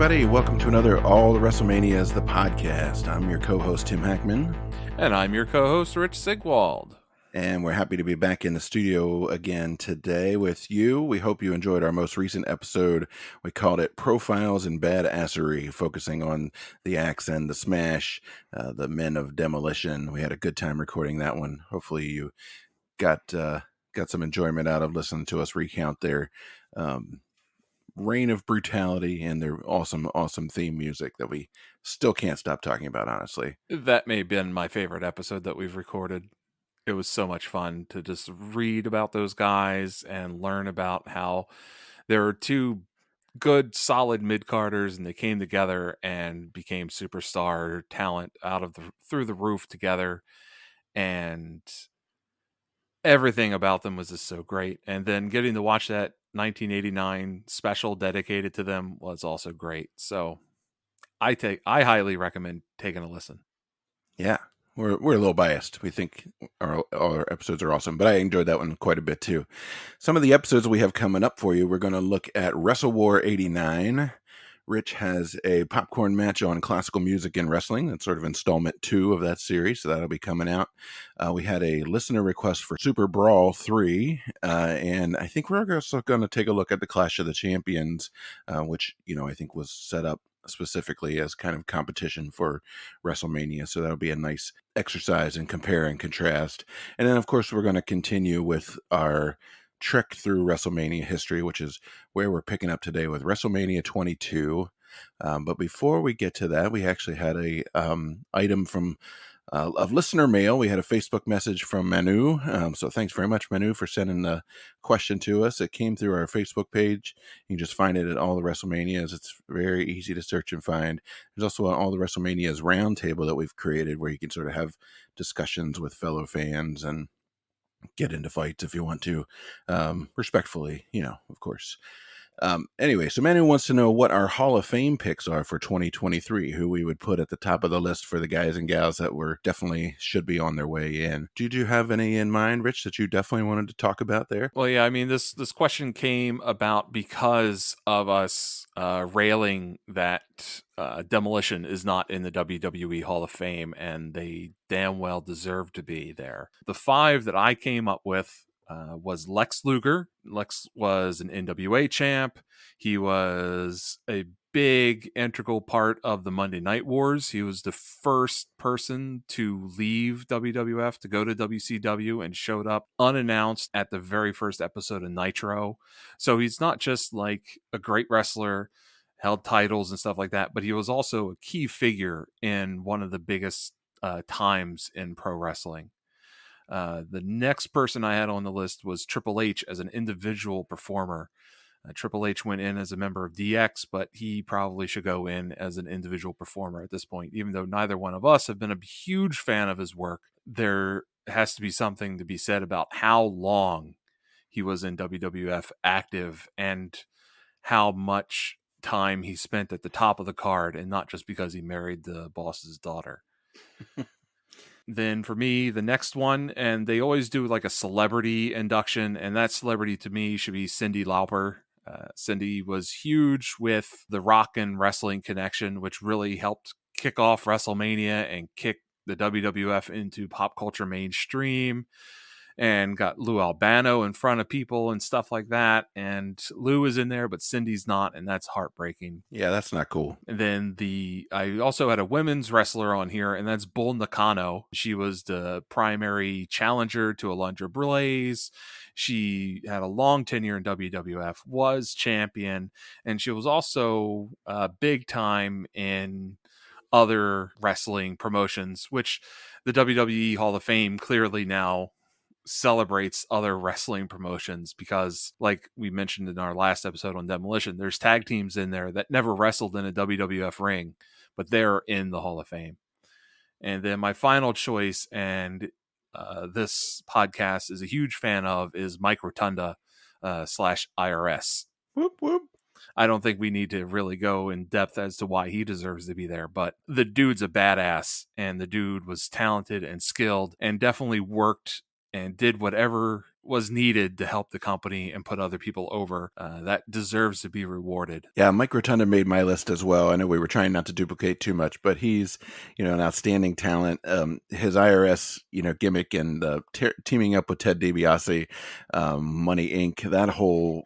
everybody. Welcome to another All the WrestleManias, the podcast. I'm your co-host, Tim Hackman. And I'm your co-host, Rich Sigwald. And we're happy to be back in the studio again today with you. We hope you enjoyed our most recent episode. We called it Profiles in Badassery, focusing on the Axe and the Smash, the Men of Demolition. We had a good time recording that one. Hopefully you got some enjoyment out of listening to us recount their reign of brutality and their awesome theme music that we still can't stop talking about, honestly. That may have been my favorite episode that we've recorded. It was so much fun to just read about those guys and learn about how there are two good, solid mid-carders, and they came together and became superstar talent through the roof together, and everything about them was just so great. And then getting to watch that 1989 special dedicated to them was also great. So I highly recommend taking a listen. Yeah, we're a little biased. We think all our episodes are awesome, but I enjoyed that one quite a bit too. Some of the episodes we have coming up for you, we're going to look at WrestleWar 89. Rich has a popcorn match on classical music and wrestling. That's sort of installment 2 of that series, so that'll be coming out. We had a listener request for Super Brawl 3, and I think we're also going to take a look at the Clash of the Champions, which, I think was set up specifically as kind of competition for WrestleMania. So that'll be a nice exercise in compare and contrast. And then, of course, we're going to continue with our trek through WrestleMania history, which is where we're picking up today with WrestleMania 22. But before we get to that, we actually had a item from of listener mail. We had a Facebook message from Manu. So thanks very much, Manu, for sending the question to us. It came through our Facebook page. You can just find it at All the WrestleManias. It's very easy to search and find. There's also an All the WrestleManias roundtable that we've created where you can sort of have discussions with fellow fans and get into fights if you want to, respectfully, of course. Anyway, so Manu wants to know what our Hall of Fame picks are for 2023, who we would put at the top of the list for the guys and gals that were definitely should be on their way in. Did you have any in mind, Rich, that you definitely wanted to talk about there? Well, yeah, I mean, this question came about because of us railing that Demolition is not in the WWE Hall of Fame, and they damn well deserve to be there. The 5 that I came up with was Lex Luger. Lex was an NWA champ. He was a big integral part of the Monday Night Wars. He was the first person to leave WWF to go to WCW and showed up unannounced at the very first episode of Nitro. So he's not just like a great wrestler, held titles and stuff like that, but he was also a key figure in one of the biggest times in pro wrestling. The next person I had on the list was Triple H as an individual performer. Triple H went in as a member of DX, but he probably should go in as an individual performer at this point. Even though neither one of us have been a huge fan of his work, there has to be something to be said about how long he was in WWF active and how much time he spent at the top of the card, and not just because he married the boss's daughter. Then for me, the next one, and they always do like a celebrity induction, and that celebrity to me should be Cyndi Lauper. Cyndi was huge with the rock and wrestling connection, which really helped kick off WrestleMania and kick the WWF into pop culture mainstream, and got Lou Albano in front of people and stuff like that. And Lou is in there, but Cindy's not, and that's heartbreaking. Yeah, that's not cool. And then I also had a women's wrestler on here, and that's Bull Nakano. She was the primary challenger to Alundra Blaze. She had a long tenure in WWF, was champion, and she was also big time in other wrestling promotions, which the WWE Hall of Fame clearly now celebrates other wrestling promotions, because like we mentioned in our last episode on Demolition, there's tag teams in there that never wrestled in a WWF ring, but they're in the Hall of Fame. And then my final choice, and this podcast is a huge fan of, is Mike Rotunda / IRS. Whoop, whoop. I don't think we need to really go in depth as to why he deserves to be there, but the dude's a badass, and the dude was talented and skilled and definitely worked and did whatever was needed to help the company and put other people over, that deserves to be rewarded. Yeah, Mike Rotunda made my list as well. I know we were trying not to duplicate too much, but he's, an outstanding talent. His IRS, gimmick and teaming up with Ted DiBiase, Money Inc. That whole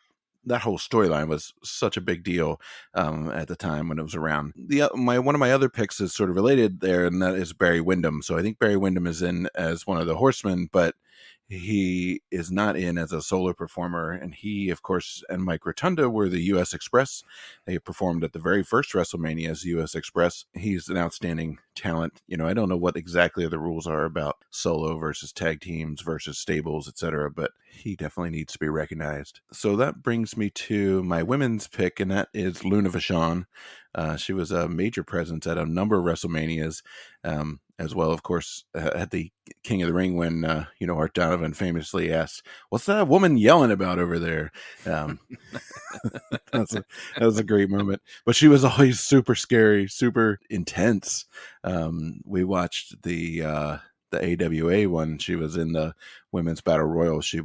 storyline was such a big deal at the time when it was around. One of my other picks is sort of related there, and that is Barry Windham. So I think Barry Windham is in as one of the Horsemen, but he is not in as a solo performer. And he, of course, and Mike Rotunda were the U.S. Express. They performed at the very first WrestleMania as U.S. Express. He's an outstanding talent. I don't know what exactly the rules are about solo versus tag teams versus stables, etc., but he definitely needs to be recognized. So that brings me to my women's pick, and that is Luna Vachon. She was a major presence at a number of WrestleManias, as well, of course, at the King of the Ring when, Art Donovan famously asked, "What's that woman yelling about over there?" Um, that was a great moment. But she was always super scary, super intense. We watched the AWA one. She was in the Women's Battle Royal. She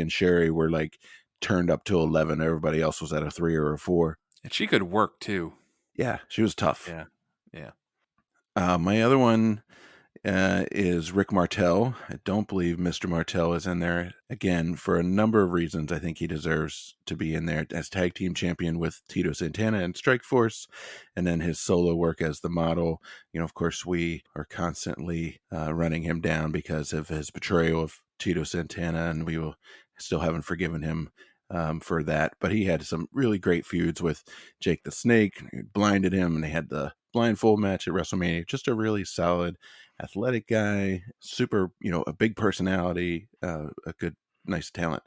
and Sherry were like turned up to 11. Everybody else was at a 3 or a 4. And she could work too. Yeah, she was tough. Yeah. Yeah. My other one is Rick Martel. I don't believe Mr. Martel is in there. Again, for a number of reasons, I think he deserves to be in there as tag team champion with Tito Santana and Strikeforce, and then his solo work as the model. Of course, we are constantly running him down because of his betrayal of Tito Santana, and we still haven't forgiven him for that. But he had some really great feuds with Jake the Snake, who blinded him, and they had the blindfold match at WrestleMania. Just a really solid athletic guy, super, a big personality, a good, nice talent.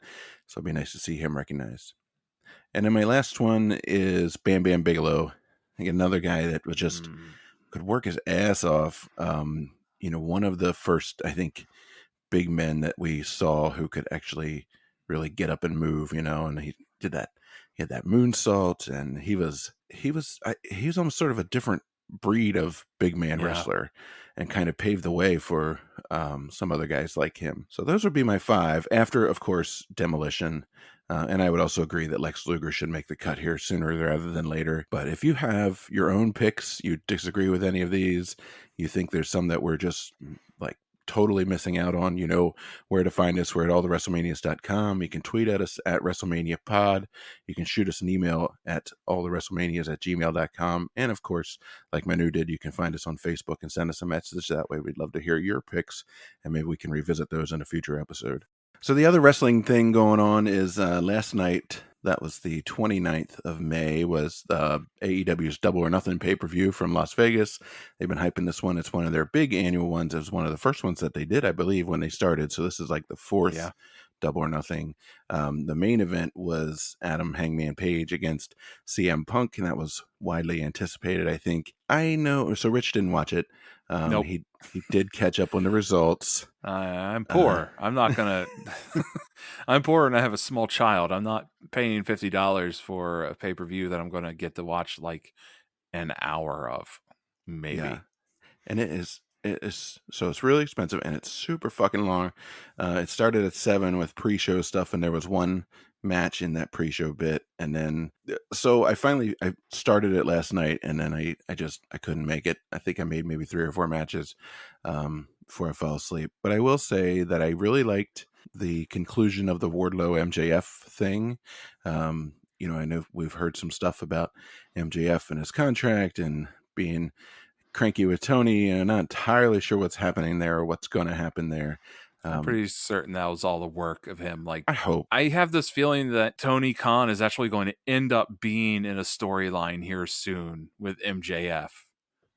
So it'd be nice to see him recognized. And then my last one is Bam Bam Bigelow. I think another guy that was just could work his ass off. One of the first, I think, big men that we saw who could actually really get up and move, and he did that. He had that moonsault, and he was almost sort of a different breed of big man Yeah. wrestler, and kind of paved the way for some other guys like him. So those would be my 5 after, of course, Demolition. And I would also agree that Lex Luger should make the cut here sooner rather than later. But if you have your own picks, you disagree with any of these, you think there's some that we're just like totally missing out on, where to find us. We're at allthewrestlemanias.com. You can tweet at us at WrestleMania Pod. You can shoot us an email at allthewrestlemanias@gmail.com. And of course, like Manu did, you can find us on Facebook and send us a message. That way we'd love to hear your picks, and maybe we can revisit those in a future episode. So the other wrestling thing going on is last night, that was the 29th of May, was AEW's Double or Nothing pay-per-view from Las Vegas. They've been hyping this one. It's one of their big annual ones. It was one of the first ones that they did, I believe, when they started. So this is like the 4th Double or Nothing. The main event was Adam Hangman Page against CM Punk, and that was widely anticipated, I think. I know. So Rich didn't watch it. Nope. He did catch up on the results. I'm poor. I'm not gonna. I'm poor, and I have a small child. I'm not paying $50 for a pay-per-view that I'm gonna get to watch like an hour of, maybe. Yeah. And so it's really expensive, and it's super fucking long. It started at 7 with pre-show stuff, and there was one match in that pre-show bit, and then so I started it last night, and then I couldn't make it. I think I made maybe 3 or 4 matches before I fell asleep. But I will say that I really liked the conclusion of the Wardlow MJF thing. I know we've heard some stuff about MJF and his contract and being cranky with Tony, and I'm not entirely sure what's happening there or what's going to happen there. I'm pretty certain that was all the work of him. Like, I hope. I have this feeling that Tony Khan is actually going to end up being in a storyline here soon with MJF.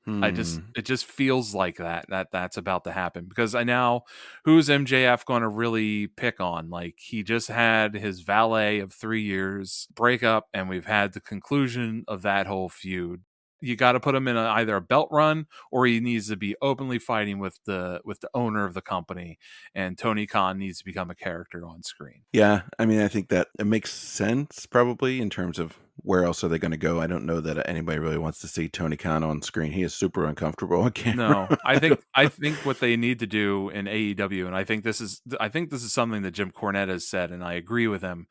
It just feels like that's about to happen, because who's MJF going to really pick on? Like, he just had his valet of 3 years break up, and we've had the conclusion of that whole feud. You got to put him in either a belt run, or he needs to be openly fighting with the owner of the company, and Tony Khan needs to become a character on screen. Yeah, I mean, I think that it makes sense probably in terms of where else are they going to go? I don't know that anybody really wants to see Tony Khan on screen. He is super uncomfortable on camera. No, I think what they need to do in AEW, and I think this is something that Jim Cornette has said, and I agree with him.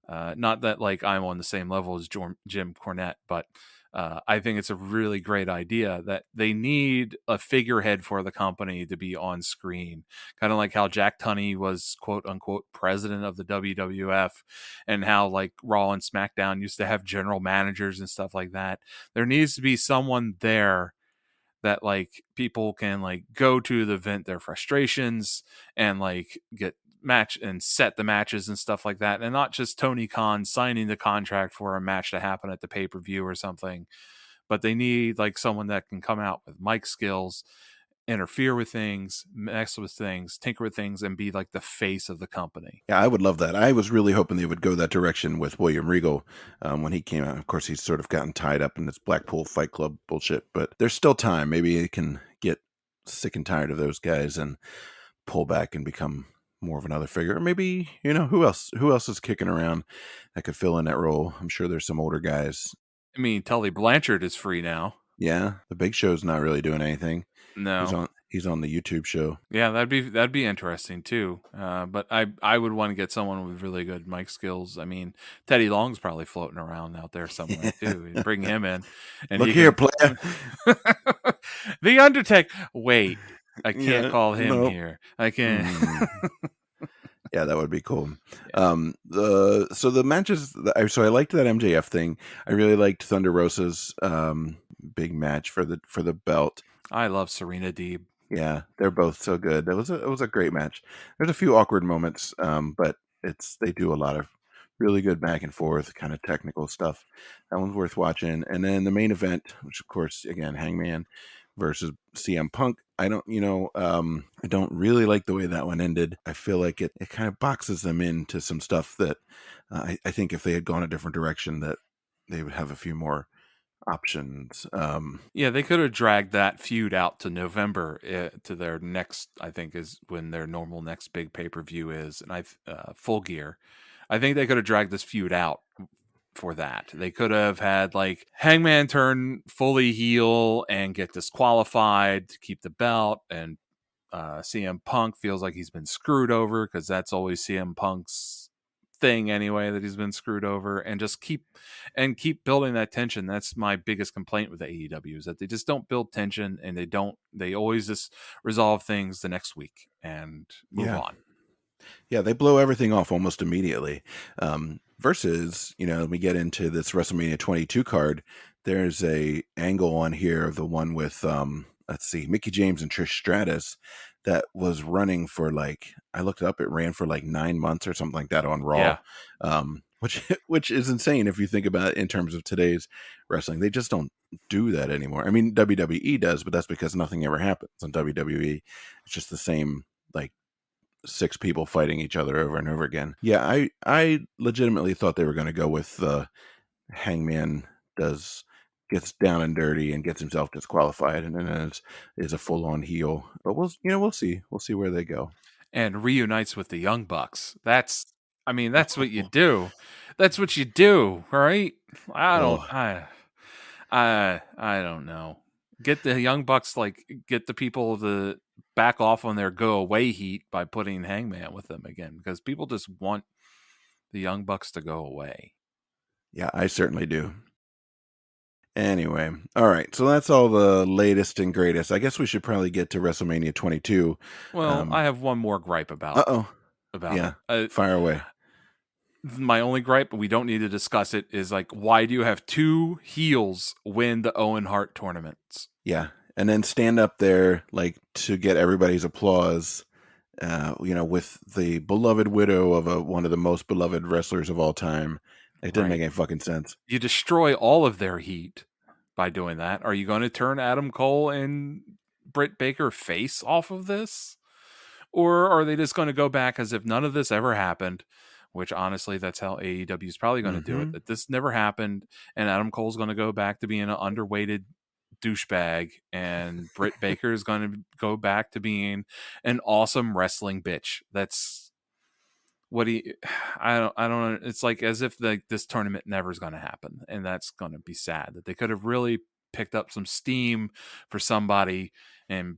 Not that like I'm on the same level as Jim Cornette, but I think it's a really great idea that they need a figurehead for the company to be on screen, kind of like how Jack Tunney was quote unquote president of the WWF, and how like Raw and SmackDown used to have general managers and stuff like that. There needs to be someone there that like people can like go to vent their frustrations and like get match and set the matches and stuff like that, and not just Tony Khan signing the contract for a match to happen at the pay-per-view or something, but they need like someone that can come out with mic skills, interfere with things, mess with things, tinker with things, and be like the face of the company. Yeah, I would love that. I was really hoping they would go that direction with William Regal when he came out. Of course, he's sort of gotten tied up in this Blackpool Fight Club bullshit, but there's still time. Maybe he can get sick and tired of those guys and pull back and become more of another figure. Or maybe, who else? Who else is kicking around that could fill in that role? I'm sure there's some older guys. I mean, Tully Blanchard is free now. Yeah, the Big Show's not really doing anything. He's No. on he's on the YouTube show. Yeah, that'd be interesting too. But I would want to get someone with really good mic skills. I mean, Teddy Long's probably floating around out there somewhere too. You bring him in, and Look he here, can. player. The Undertaker. Wait, I can't Yeah, call him no. here. I can't. Yeah, that would be cool. Yeah. The matches. So I liked that MJF thing. I really liked Thunder Rosa's big match for the belt. I love Serena Deeb. Yeah, they're both so good. It was a great match. There's a few awkward moments, but they do a lot of really good back and forth kind of technical stuff. That one's worth watching. And then the main event, which of course again Hangman versus CM Punk. I don't really like the way that one ended. I feel like it kind of boxes them into some stuff that I think if they had gone a different direction, that they would have a few more options. Yeah, they could have dragged that feud out to November to their next. I think is when their normal next big pay per view is, and Full Gear. I think they could have dragged this feud out for that. They could have had like Hangman turn fully heel and get disqualified to keep the belt, and CM Punk feels like he's been screwed over because that's always CM Punk's thing anyway, that he's been screwed over, and just keep building that tension. That's my biggest complaint with the AEW, is that they just don't build tension, and they always just resolve things the next week and move yeah, on. Yeah, they blow everything off almost immediately. Versus, we get into this WrestleMania 22 card. There's a angle on here of the one with, let's see, Mickey James and Trish Stratus that was running for like, I looked it up, it ran for like 9 months or something like that on Raw. Yeah. Which is insane if you think about it in terms of today's wrestling. They just don't do that anymore. I mean, WWE does, but that's because nothing ever happens on WWE. It's just the same like 6 people fighting each other over and over again. Yeah, I legitimately thought they were going to go with the Hangman gets down and dirty and gets himself disqualified, and then is a full on heel. But we'll see where they go. And reunites with the Young Bucks. That's what you do. That's what you do, right? I don't Oh I don't know. Get the Young Bucks, like get the people to back off on their go away heat by putting Hangman with them again, because people just want the Young Bucks to go away. yeah, I certainly do. Anyway, all right. So that's all the latest and greatest. I guess we should probably get to WrestleMania 22. Well, I have one more gripe Uh oh. about Yeah. it. Fire away. My only gripe, but we don't need to discuss it, is like, why do you have 2 heels win the Owen Hart tournaments? Yeah. And then stand up there like to get everybody's applause. With the beloved widow of one of the most beloved wrestlers of all time. It didn't make any fucking sense. You destroy all of their heat by doing that. Are you going to turn Adam Cole and Britt Baker face off of this? Or are they just going to go back as if none of this ever happened? Which honestly, that's how AEW is probably going to do it. That this never happened, and Adam Cole's going to go back to being an underweighted douchebag, and Britt Baker is going to go back to being an awesome wrestling bitch. That's what do you I don't it's like as if this tournament never is going to happen, and that's going to be sad. That they could have really picked up some steam for somebody and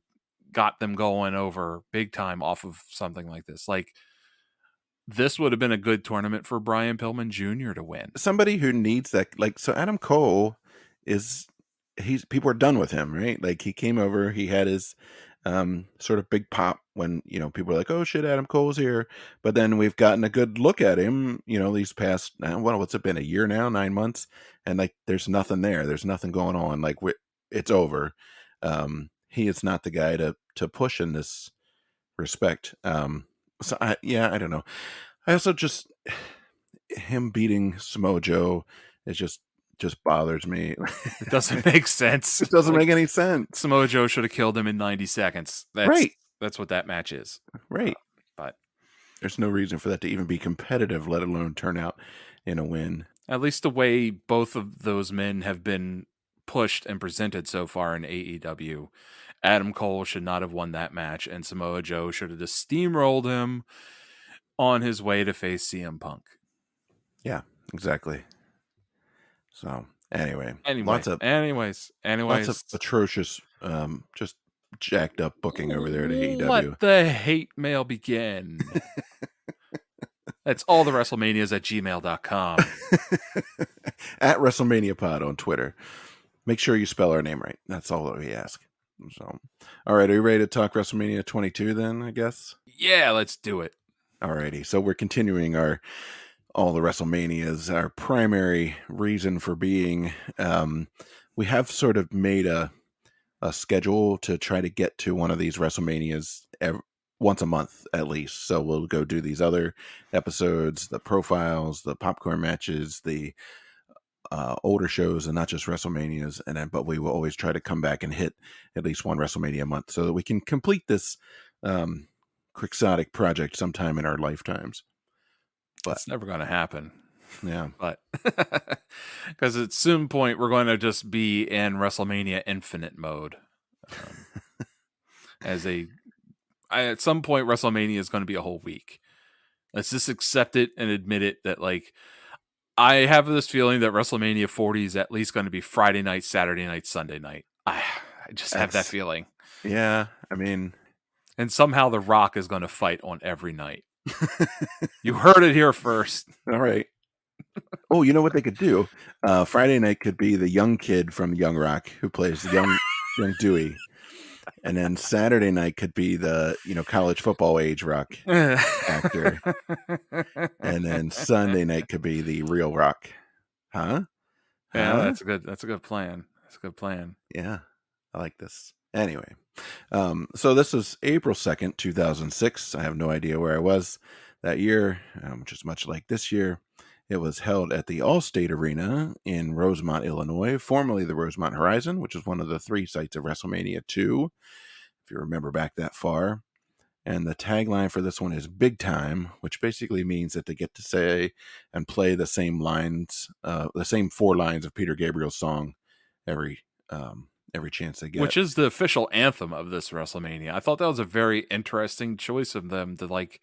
got them going over big time off of something like this. Like, this would have been a good tournament for Brian Pillman Jr. to win. Somebody who needs that, like, so Adam Cole is, people are done with him, right? Like, he came over, he had his sort of big pop when, people are like, oh shit, Adam Cole's here. But then we've gotten a good look at him, these past, what's it been, a year now, 9 months, and like there's nothing there, there's nothing going on, like it's over. He is not the guy to push in this respect. So I don't know. I also just, him beating Samoa Joe, it just bothers me. It doesn't make sense. It doesn't Like, make any sense. Samoa Joe should have killed him in 90 seconds. Right. That's what that match is. Right. But there's no reason for that to even be competitive, let alone turn out in a win. At least the way both of those men have been pushed and presented so far in AEW, Adam Cole should not have won that match, and Samoa Joe should have just steamrolled him on his way to face CM Punk. Yeah, exactly. So anyway, lots of atrocious, just jacked up booking over there at AEW. Let the hate mail begin. That's all the WrestleManias at gmail.com. At WrestleMania Pod on Twitter. Make sure you spell our name right. That's all that we ask. So, all right, are you ready to talk WrestleMania 22 then, I guess? Yeah, let's do it. Alrighty, so we're continuing all the WrestleManias. Our primary reason for being, we have sort of made a schedule to try to get to one of these WrestleManias once a month at least. So we'll go do these other episodes, the profiles, the popcorn matches, the older shows, and not just WrestleManias. But we will always try to come back and hit at least one WrestleMania a month so that we can complete this quixotic project sometime in our lifetimes. But it's never going to happen. Yeah. But because at some point we're going to just be in WrestleMania Infinite mode. At some point WrestleMania is going to be a whole week. Let's just accept it and admit it that, like, I have this feeling that WrestleMania 40 is at least going to be Friday night, Saturday night, Sunday night. I just have that feeling. Yeah, I mean, and somehow The Rock is going to fight on every night. You heard it here first. All right. Oh, you know what they could do? Friday night could be the young kid from Young Rock who plays the young Dewey. And then Saturday night could be the, college football age Rock actor. And then Sunday night could be the real Rock. Huh? Yeah, that's a good plan. That's a good plan. Yeah. I like this. Anyway. So this is April 2nd, 2006. I have no idea where I was that year, which is much like this year. It was held at the Allstate Arena in Rosemont, Illinois, formerly the Rosemont Horizon, which is one of the 3 sites of WrestleMania 2, if you remember back that far. And the tagline for this one is Big Time, which basically means that they get to say and play the same lines, the same 4 lines of Peter Gabriel's song every chance they get. Which is the official anthem of this WrestleMania. I thought that was a very interesting choice of them to, like,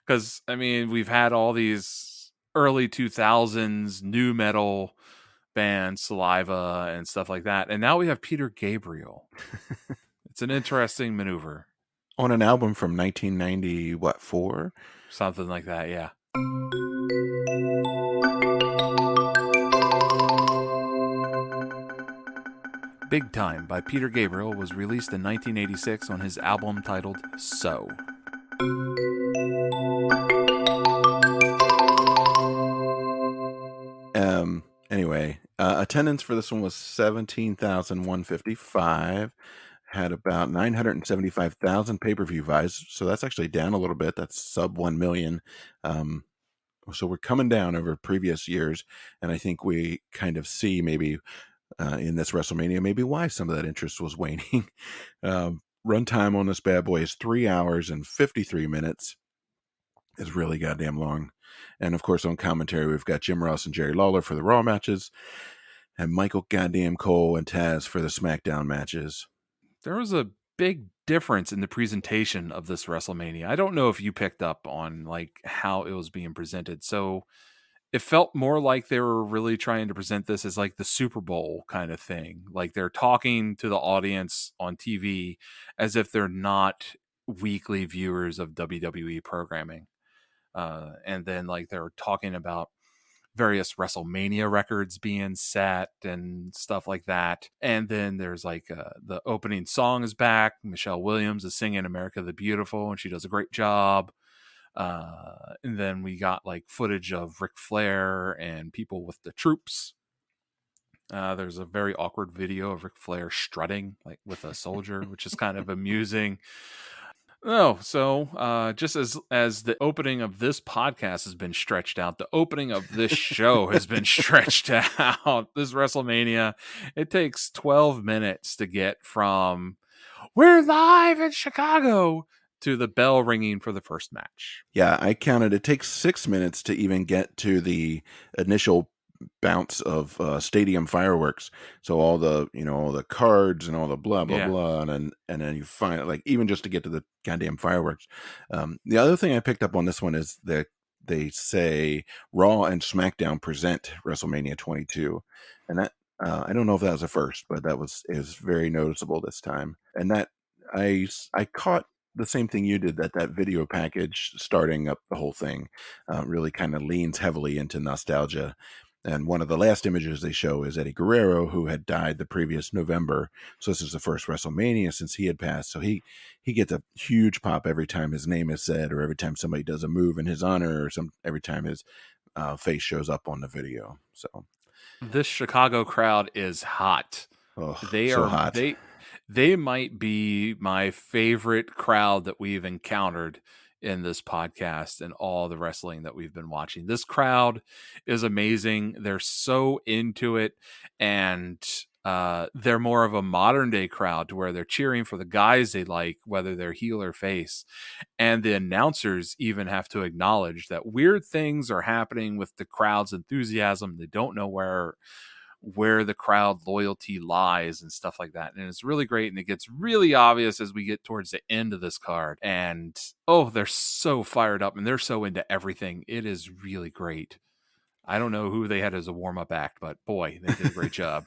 because, I mean, we've had all these early 2000s new metal bands, Saliva and stuff like that, and now we have Peter Gabriel. It's an interesting maneuver. On an album from 1990, what, 4? Something like that, yeah. Big Time by Peter Gabriel was released in 1986 on his album titled So. Anyway, attendance for this one was 17,155. Had about 975,000 pay-per-view buys, so that's actually down a little bit. That's sub 1 million. So we're coming down over previous years, and I think we kind of see maybe in this WrestleMania maybe why some of that interest was waning. Runtime on this bad boy is 3 hours and 53 minutes. It's really goddamn long. And of course, on commentary, we've got Jim Ross and Jerry Lawler for the Raw matches, and Michael goddamn Cole and Taz for the SmackDown matches. There was a big difference in the presentation of this WrestleMania. I don't know if you picked up on like how it was being presented. So it felt more like they were really trying to present this as like the Super Bowl kind of thing. Like they're talking to the audience on TV as if they're not weekly viewers of WWE programming. And then like they're talking about various WrestleMania records being set and stuff like that. And then there's like the opening song is back. Michelle Williams is singing America the Beautiful, and she does a great job. And then we got like footage of Ric Flair and people with the troops. There's a very awkward video of Ric Flair strutting like with a soldier, which is kind of amusing. Oh, so just as the opening of this podcast has been stretched out, the opening of this show has been stretched out. This WrestleMania, it takes 12 minutes to get from "We're live in Chicago" to the bell ringing for the first match. Yeah, I counted. It takes 6 minutes to even get to the initial bounce of stadium fireworks. So all the all the cards and all the blah blah Yeah. blah, and then you find like even just to get to the goddamn fireworks. The other thing I picked up on this one is that they say Raw and SmackDown present WrestleMania 22, and that I don't know if that was a first, but that is very noticeable this time. And that I caught the same thing you did, that video package starting up the whole thing really kind of leans heavily into nostalgia. And one of the last images they show is Eddie Guerrero, who had died the previous November. So this is the first WrestleMania since he had passed. So he gets a huge pop every time his name is said, or every time somebody does a move in his honor, or every time his face shows up on the video. So This Chicago crowd is hot. oh, They so are hot. they might be my favorite crowd that we've encountered in this podcast and all the wrestling that we've been watching. This crowd is amazing. They're so into it, and they're more of a modern day crowd to where they're cheering for the guys they like, whether they're heel or face. And the announcers even have to acknowledge that weird things are happening with the crowd's enthusiasm. They don't know where the crowd loyalty lies and stuff like that. And it's really great. And it gets really obvious as we get towards the end of this card. And oh, they're so fired up and they're so into everything. It is really great. I don't know who they had as a warm up act, but boy, they did a great job.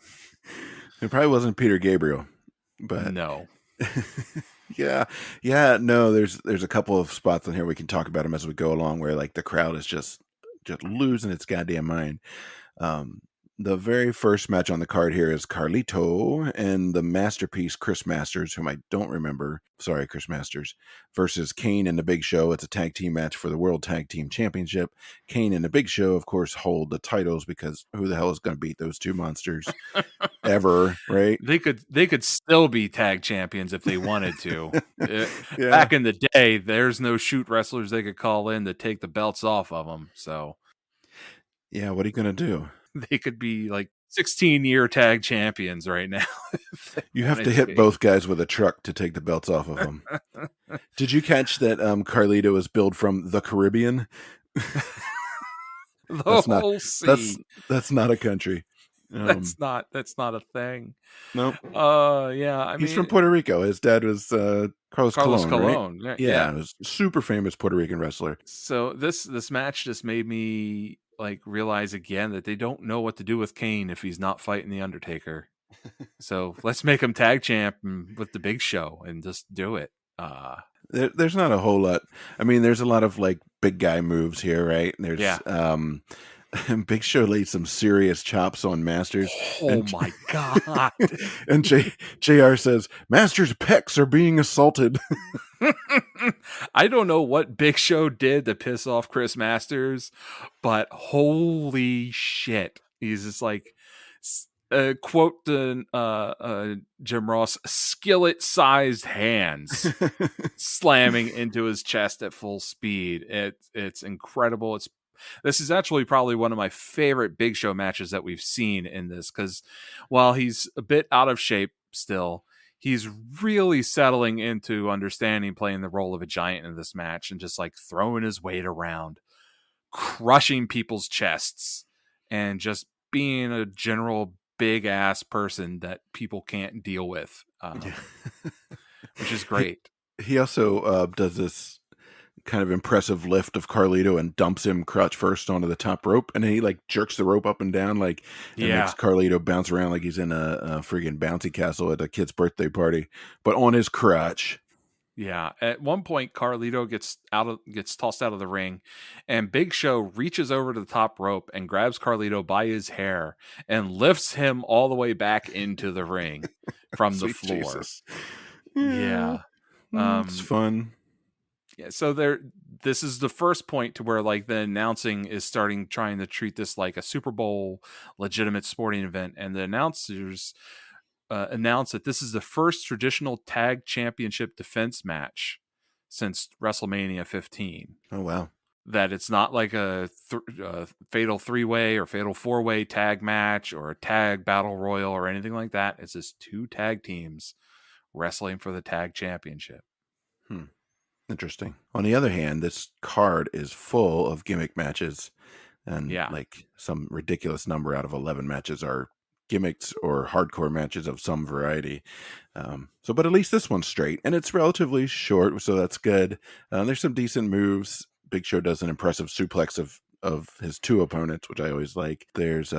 It probably wasn't Peter Gabriel, but No. yeah, no, there's a couple of spots in here we can talk about them as we go along where like the crowd is just losing its goddamn mind. Um, the very first match on the card here is Carlito and the Masterpiece Chris Masters, whom I don't remember. Sorry, Chris Masters, versus Kane and the Big Show. It's a tag team match for the World Tag Team Championship. Kane and the Big Show, of course, hold the titles because who the hell is going to beat those two monsters ever, right? They could still be tag champions if they wanted to. Yeah. Back in the day, there's no shoot wrestlers they could call in to take the belts off of them. So Yeah, what are you going to do? they could be like 16-year tag champions right now. You have to hit both guys with a truck to take the belts off of them. Did you catch that Carlito is billed from the Caribbean? The whole sea. That's not a country. That's not a thing. Nope. Yeah, I mean, he's from Puerto Rico. His dad was Carlos Colon, right? Yeah, he was a super famous Puerto Rican wrestler. So this match just made me like realize again that they don't know what to do with Kane if he's not fighting the Undertaker. So let's make him tag champ with the Big Show and just do it. There's not a whole lot. I mean, there's a lot of like big guy moves here, right? There's Big Show laid some serious chops on Masters. Oh my god! And JR says Masters' pecs are being assaulted. I don't know what Big Show did to piss off Chris Masters, but holy shit, he's just like quote the Jim Ross, skillet-sized hands slamming into his chest at full speed. It's incredible. This is actually probably one of my favorite Big Show matches that we've seen in this, because while he's a bit out of shape still, he's really settling into understanding playing the role of a giant in this match and just like throwing his weight around, crushing people's chests, and just being a general big ass person that people can't deal with. which is great. He also does this kind of impressive lift of Carlito and dumps him crotch first onto the top rope, and then he like jerks the rope up and down like and makes Yeah. Carlito bounce around like he's in a friggin' bouncy castle at a kid's birthday party, but on his crotch. Yeah. At one point, Carlito gets tossed out of the ring, and Big Show reaches over to the top rope and grabs Carlito by his hair and lifts him all the way back into the ring from the Sweet floor. Jesus. Yeah. Yeah. It's fun. Yeah. So this is the first point to where like the announcing is starting trying to treat this like a Super Bowl legitimate sporting event, and the announcers announced that this is the first traditional tag championship defense match since WrestleMania 15. Oh wow. That it's not like a fatal 3-way or fatal 4-way tag match or a tag battle royal or anything like that. It's just two tag teams wrestling for the tag championship. Hmm. Interesting. On the other hand, this card is full of gimmick matches, and Yeah. like some ridiculous number out of 11 matches are gimmicks or hardcore matches of some variety. But at least this one's straight, and it's relatively short, so that's good. There's some decent moves. Big Show does an impressive suplex of his two opponents, which I always like. There's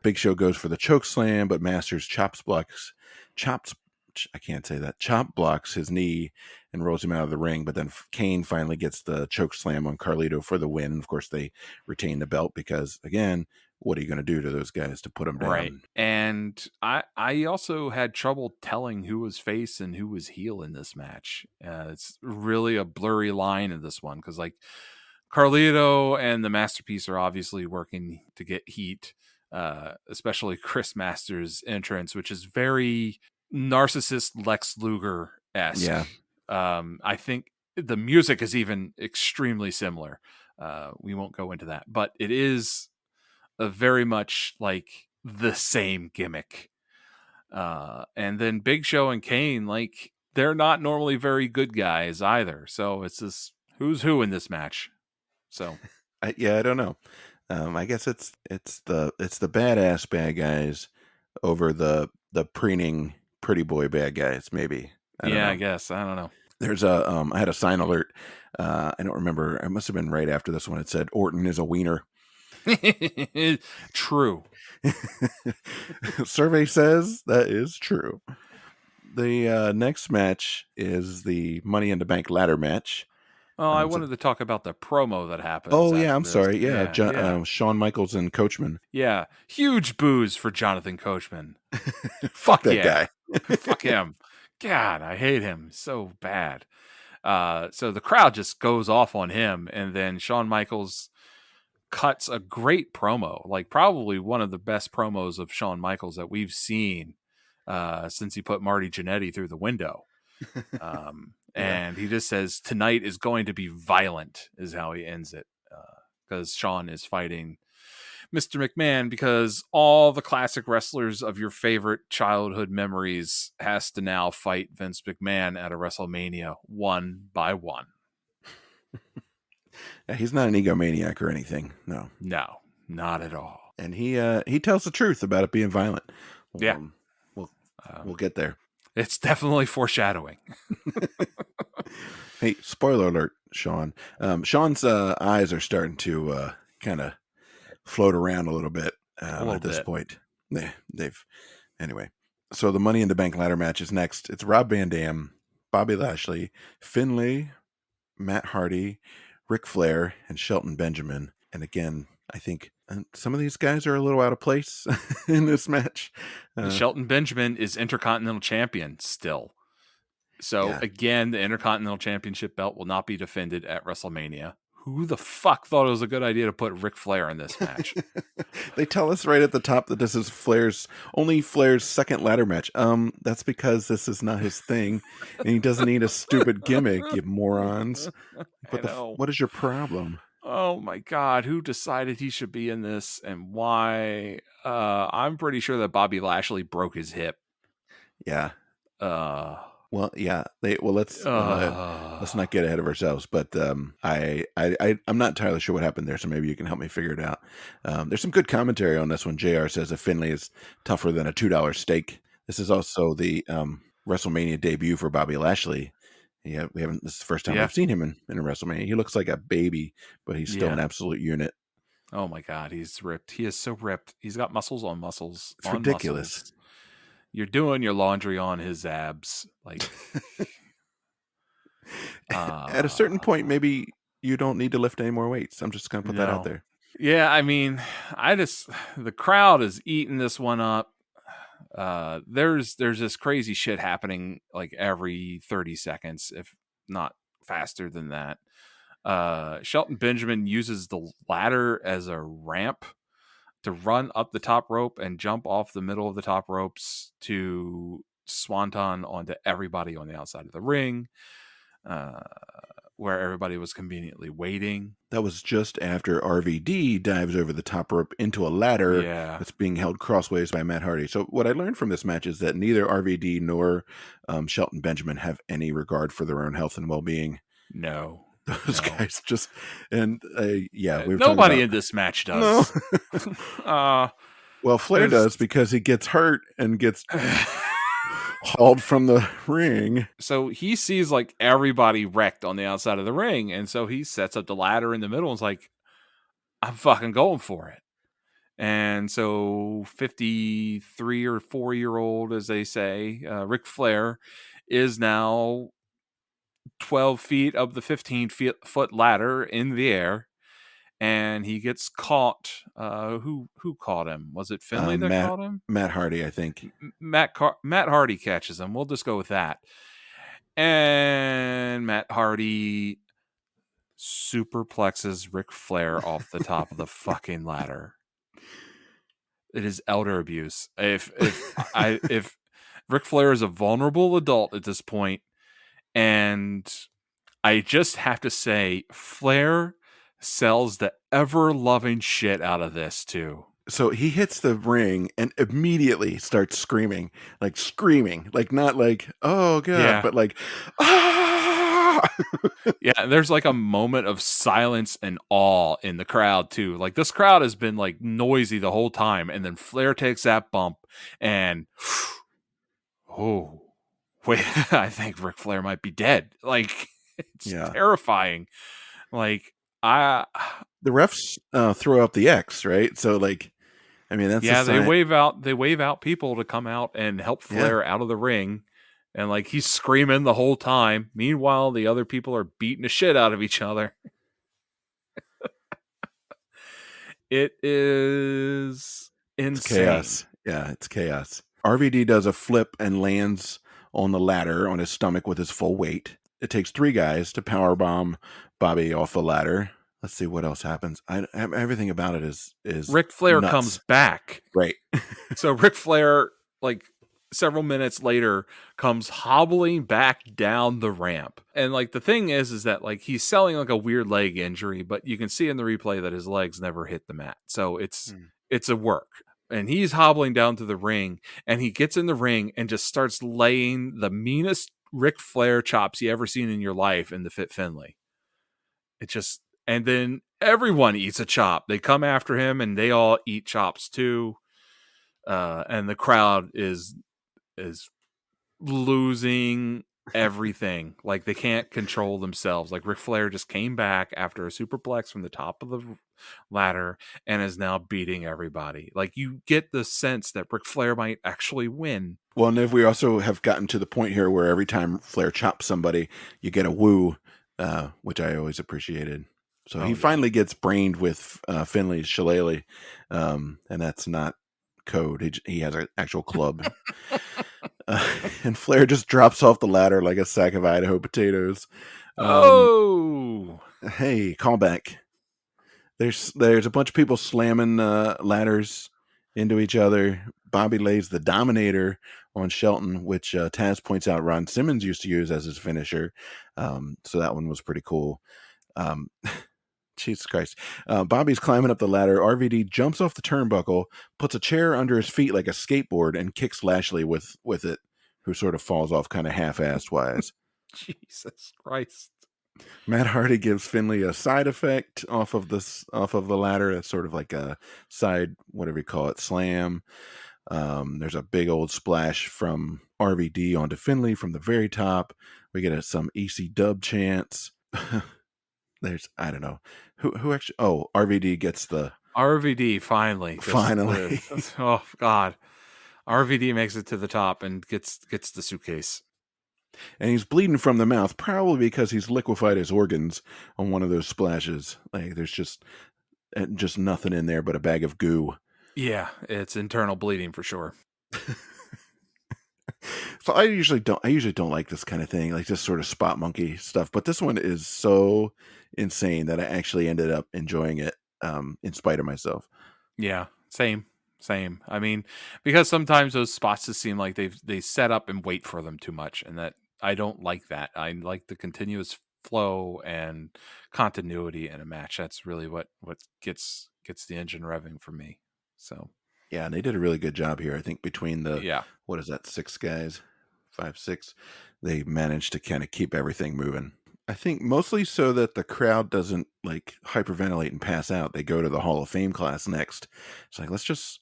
Big Show goes for the choke slam, but Masters chops. I can't say that. Chop blocks his knee and rolls him out of the ring, but then Kane finally gets the choke slam on Carlito for the win. Of course, they retain the belt because, again, what are you going to do to those guys to put them Right. down? And I also had trouble telling who was face and who was heel in this match. It's really a blurry line in this one because like Carlito and the Masterpiece are obviously working to get heat, especially Chris Masters' entrance, which is very narcissist Lex Luger esque. Yeah. I think the music is even extremely similar. We won't go into that, but it is a very much like the same gimmick. And then Big Show and Kane, like they're not normally very good guys either. So it's this who's who in this match. So I don't know. I guess it's the badass bad guys over the preening pretty boy bad guys. Maybe I don't yeah, I know. guess I don't know. There's I had a sign alert. I don't remember. It must have been right after this one. It said Orton is a wiener. True. Survey says that is true. The next match is the Money in the Bank ladder match. Oh, I So wanted to talk about the promo that happens oh yeah, after I'm this. sorry. Yeah, Yeah. Shawn Michaels and Coachman. Yeah. Huge boos for Jonathan Coachman. Fuck Fuck that yeah. guy. Fuck him. God, I hate him so bad. So the crowd just goes off on him, and then Shawn Michaels cuts a great promo, like probably one of the best promos of Shawn Michaels that we've seen since he put Marty Jannetty through the window. Yeah. And he just says, "Tonight is going to be violent," is how he ends it, because Shawn is fighting Mr. McMahon because all the classic wrestlers of your favorite childhood memories has to now fight Vince McMahon at a WrestleMania one by one. Yeah, he's not an egomaniac or anything. No. No, not at all. And he tells the truth about it being violent. Yeah. We'll we'll get there. It's definitely foreshadowing. Hey, spoiler alert, Sean. Sean's eyes are starting to kind of float around a little bit at this point. They've anyway. So the Money in the Bank ladder match is next. It's Rob Van Dam, Bobby Lashley, Finlay, Matt Hardy, Ric Flair, and Shelton Benjamin. And again, I think some of these guys are a little out of place in this match. Shelton Benjamin is Intercontinental Champion still. So Yeah. again, the Intercontinental Championship belt will not be defended at WrestleMania. Who the fuck thought it was a good idea to put Ric Flair in this match? They tell us right at the top that this is Flair's second ladder match. That's because this is not his thing, and he doesn't need a stupid gimmick, you morons. What is your problem? Oh my God, who decided he should be in this and why? I'm pretty sure that Bobby Lashley broke his hip. Yeah. Well, yeah. Let's not get ahead of ourselves. But I'm not entirely sure what happened there, so maybe you can help me figure it out. There's some good commentary on this one. JR says that Finlay is tougher than a $2 steak. This is also the WrestleMania debut for Bobby Lashley. Yeah, we haven't. This is the first time Yeah. we've seen him in a WrestleMania. He looks like a baby, but he's still an Yeah. absolute unit. Oh my God, he's ripped. He is so ripped. He's got muscles on muscles It's on ridiculous. muscles. You're doing your laundry on his abs. Like, At a certain point, uh, maybe you don't need to lift any more weights. I'm just gonna put that out no. there. Yeah, I mean, I just the crowd is eating this one up. There's this crazy shit happening like every 30 seconds, if not faster than that. Shelton Benjamin uses the ladder as a ramp to run up the top rope and jump off the middle of the top ropes to swanton onto everybody on the outside of the ring, uh, where everybody was conveniently waiting. That was just after RVD dives over the top rope into a ladder Yeah, that's being held crossways by Matt Hardy. So what I learned from this match is that neither RVD nor Shelton Benjamin have any regard for their own health and well-being. no, Those no. guys just, and yeah, we were talking Nobody about, in this match no. does. uh, Well, Flair there's does because he gets hurt and gets hauled from the ring. so he sees like everybody wrecked on the outside of the ring, and so he sets up the ladder in the middle and is like, I'm fucking going for it. And so 53 or 4-year old, as they say, Ric Flair is now 12 feet up the 15-foot ladder in the air, and he gets caught. Who caught him? Was it Finley that Matt caught him? Matt Hardy, I think. Matt Hardy catches him. We'll just go with that. And Matt Hardy superplexes Ric Flair off the top of the fucking ladder. It is elder abuse. If Ric Flair is a vulnerable adult at this point, and I just have to say, Flair sells the ever loving shit out of this too. So he hits the ring and immediately starts screaming, like not like, oh God, Yeah. but like, ah! Yeah, there's like a moment of silence and awe in the crowd too. Like this crowd has been like noisy the whole time, and then Flair takes that bump, and oh, wait, I think Ric Flair might be dead. Like it's Yeah. terrifying. Like I, The refs throw up the X, right? So like, I mean, that's a yeah, sign. they wave out people to come out and help Yeah. Flair out of the ring. And like he's screaming the whole time. Meanwhile, the other people are beating the shit out of each other. It is It's insane. chaos. Yeah, it's chaos. RVD does a flip and lands on the ladder on his stomach with his full weight. It takes 3 guys to powerbomb Bobby off the ladder. Let's see what else happens. Everything about it is Ric Flair comes nuts. back. Right. So Ric Flair, like several minutes later, comes hobbling back down the ramp. And like the thing is that like he's selling like a weird leg injury, but you can see in the replay that his legs never hit the mat. So it's a work. And he's hobbling down to the ring, and he gets in the ring and just starts laying the meanest Ric Flair chops you ever seen in your life in the Fit Finley. It just, and then everyone eats a chop. They come after him, and they all eat chops too. And the crowd is losing everything. Like they can't control themselves. Like Ric Flair just came back after a superplex from the top of the ladder and is now beating everybody. Like you get the sense that Ric Flair might actually win. Well, and if we also have gotten to the point here where every time Flair chops somebody, you get a woo, which I always appreciated. So he finally gets brained with Finley's shillelagh, and that's not code. He has an actual club. And Flair just drops off the ladder like a sack of Idaho potatoes. Hey, callback. There's a bunch of people slamming ladders into each other. Bobby lays the Dominator on Shelton, which Taz points out Ron Simmons used to use as his finisher. So that one was pretty cool. Jesus Christ. Bobby's climbing up the ladder. RVD jumps off the turnbuckle, puts a chair under his feet like a skateboard, and kicks Lashley with it, who sort of falls off kind of half-assed wise. Jesus Christ. Matt Hardy gives Finley a side effect off of the ladder. That's sort of like a side, whatever you call it, slam. There's a big old splash from RVD onto Finley from the very top. We get some EC dub chants. There's, I don't know who actually. Oh, RVD gets the RVD finally just finally. oh god. RVD makes it to the top and gets the suitcase. And he's bleeding from the mouth, probably because he's liquefied his organs on one of those splashes. Like there's just nothing in there but a bag of goo. Yeah, it's internal bleeding for sure. So I usually don't like this kind of thing, like this sort of spot monkey stuff. But this one is so insane that I actually ended up enjoying it, in spite of myself. Yeah, same. I mean, because sometimes those spots just seem like they set up and wait for them too much, and that I don't like that. I like the continuous flow and continuity in a match. That's really what gets the engine revving for me. So Yeah, and they did a really good job here. I think between the yeah, what is that, six guys, 5, 6, they managed to kind of keep everything moving. I think mostly so that the crowd doesn't like hyperventilate and pass out. They go to the Hall of Fame class next. It's like let's just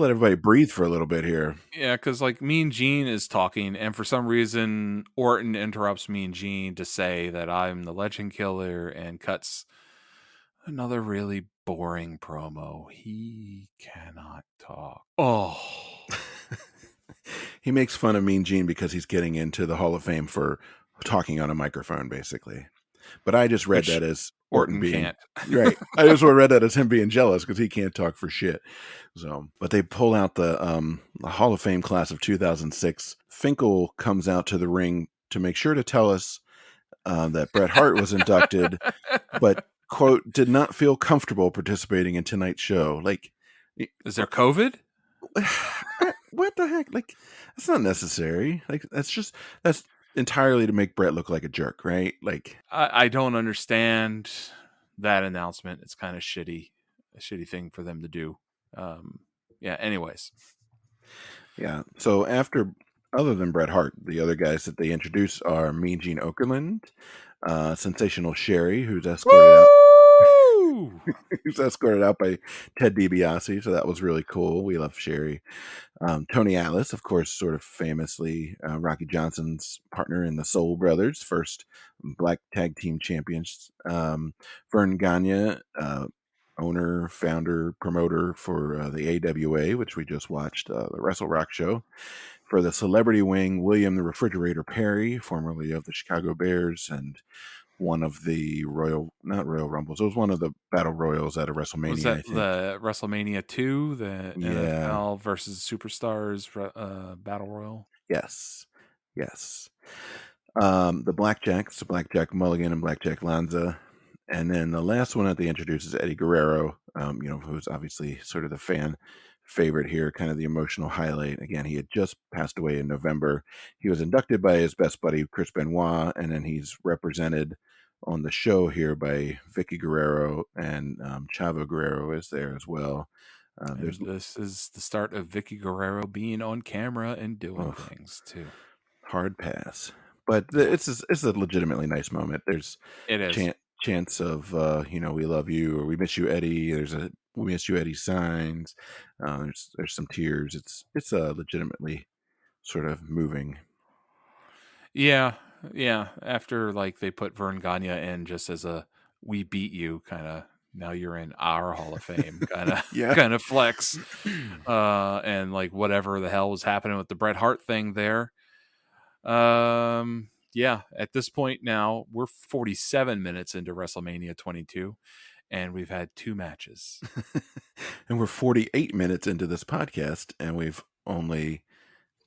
let everybody breathe for a little bit here. yeah, because like Mean Gene is talking, and for some reason Orton interrupts Mean Gene to say that I'm the Legend Killer and cuts another really boring promo. He cannot talk. Oh, He makes fun of Mean Gene because he's getting into the Hall of Fame for talking on a microphone, basically. But I just read which that as Orton Orton being can't. right. I just read that as him being jealous because he can't talk for shit. So, but they pull out the Hall of Fame class of 2006. Finkel comes out to the ring to make sure to tell us that Bret Hart was inducted, but quote did not feel comfortable participating in tonight's show. Like, Is there COVID? what the heck? Like, that's not necessary. Like, that's entirely to make Bret look like a jerk, right? Like, I don't understand that announcement. It's kind of shitty, a shitty thing for them to do. Um, yeah. Anyways, yeah. So after, other than Bret Hart, the other guys that they introduce are Mean Gene Okerlund, Sensational Sherry, woo! who's escorted out by Ted DiBiase. So that was really cool. We love Sherry. Tony Atlas, of course, sort of famously Rocky Johnson's partner in the Soul Brothers, first Black Tag Team Champions. Vern Gagne, owner, founder, promoter for the AWA, which we just watched, the Wrestle Rock show. For the Celebrity Wing, William the Refrigerator Perry, formerly of the Chicago Bears and one of the not Royal Rumbles. It was one of the Battle Royals at a Was WrestleMania, that I think. the WrestleMania 2, the Yeah. NFL versus Superstars Battle Royal? Yes. Yes. The Blackjacks, Blackjack Mulligan and Blackjack Lanza. And then the last one that they introduce is Eddie Guerrero, who's obviously sort of the fan favorite here, kind of the emotional highlight. Again, he had just passed away in November. He was inducted by his best buddy, Chris Benoit, and then he's represented on the show here by Vicky Guerrero, and Chavo Guerrero is there as well. There's And this is the start of Vicky Guerrero being on camera and doing oh, things too. hard pass. But it's a legitimately nice moment. There's It is. chants of we love you, or we miss you, Eddie. There's a we miss you, Eddie signs. There's some tears. It's legitimately sort of moving. Yeah, yeah. After like they put Vern Gagne in just as a "we beat you" kind of, now you're in our Hall of Fame kind of Yeah. kind of flex, and like whatever the hell was happening with the Bret Hart thing there. Yeah. At this point now, we're 47 minutes into WrestleMania 22, and we've had 2 matches. And we're 48 minutes into this podcast, and we've only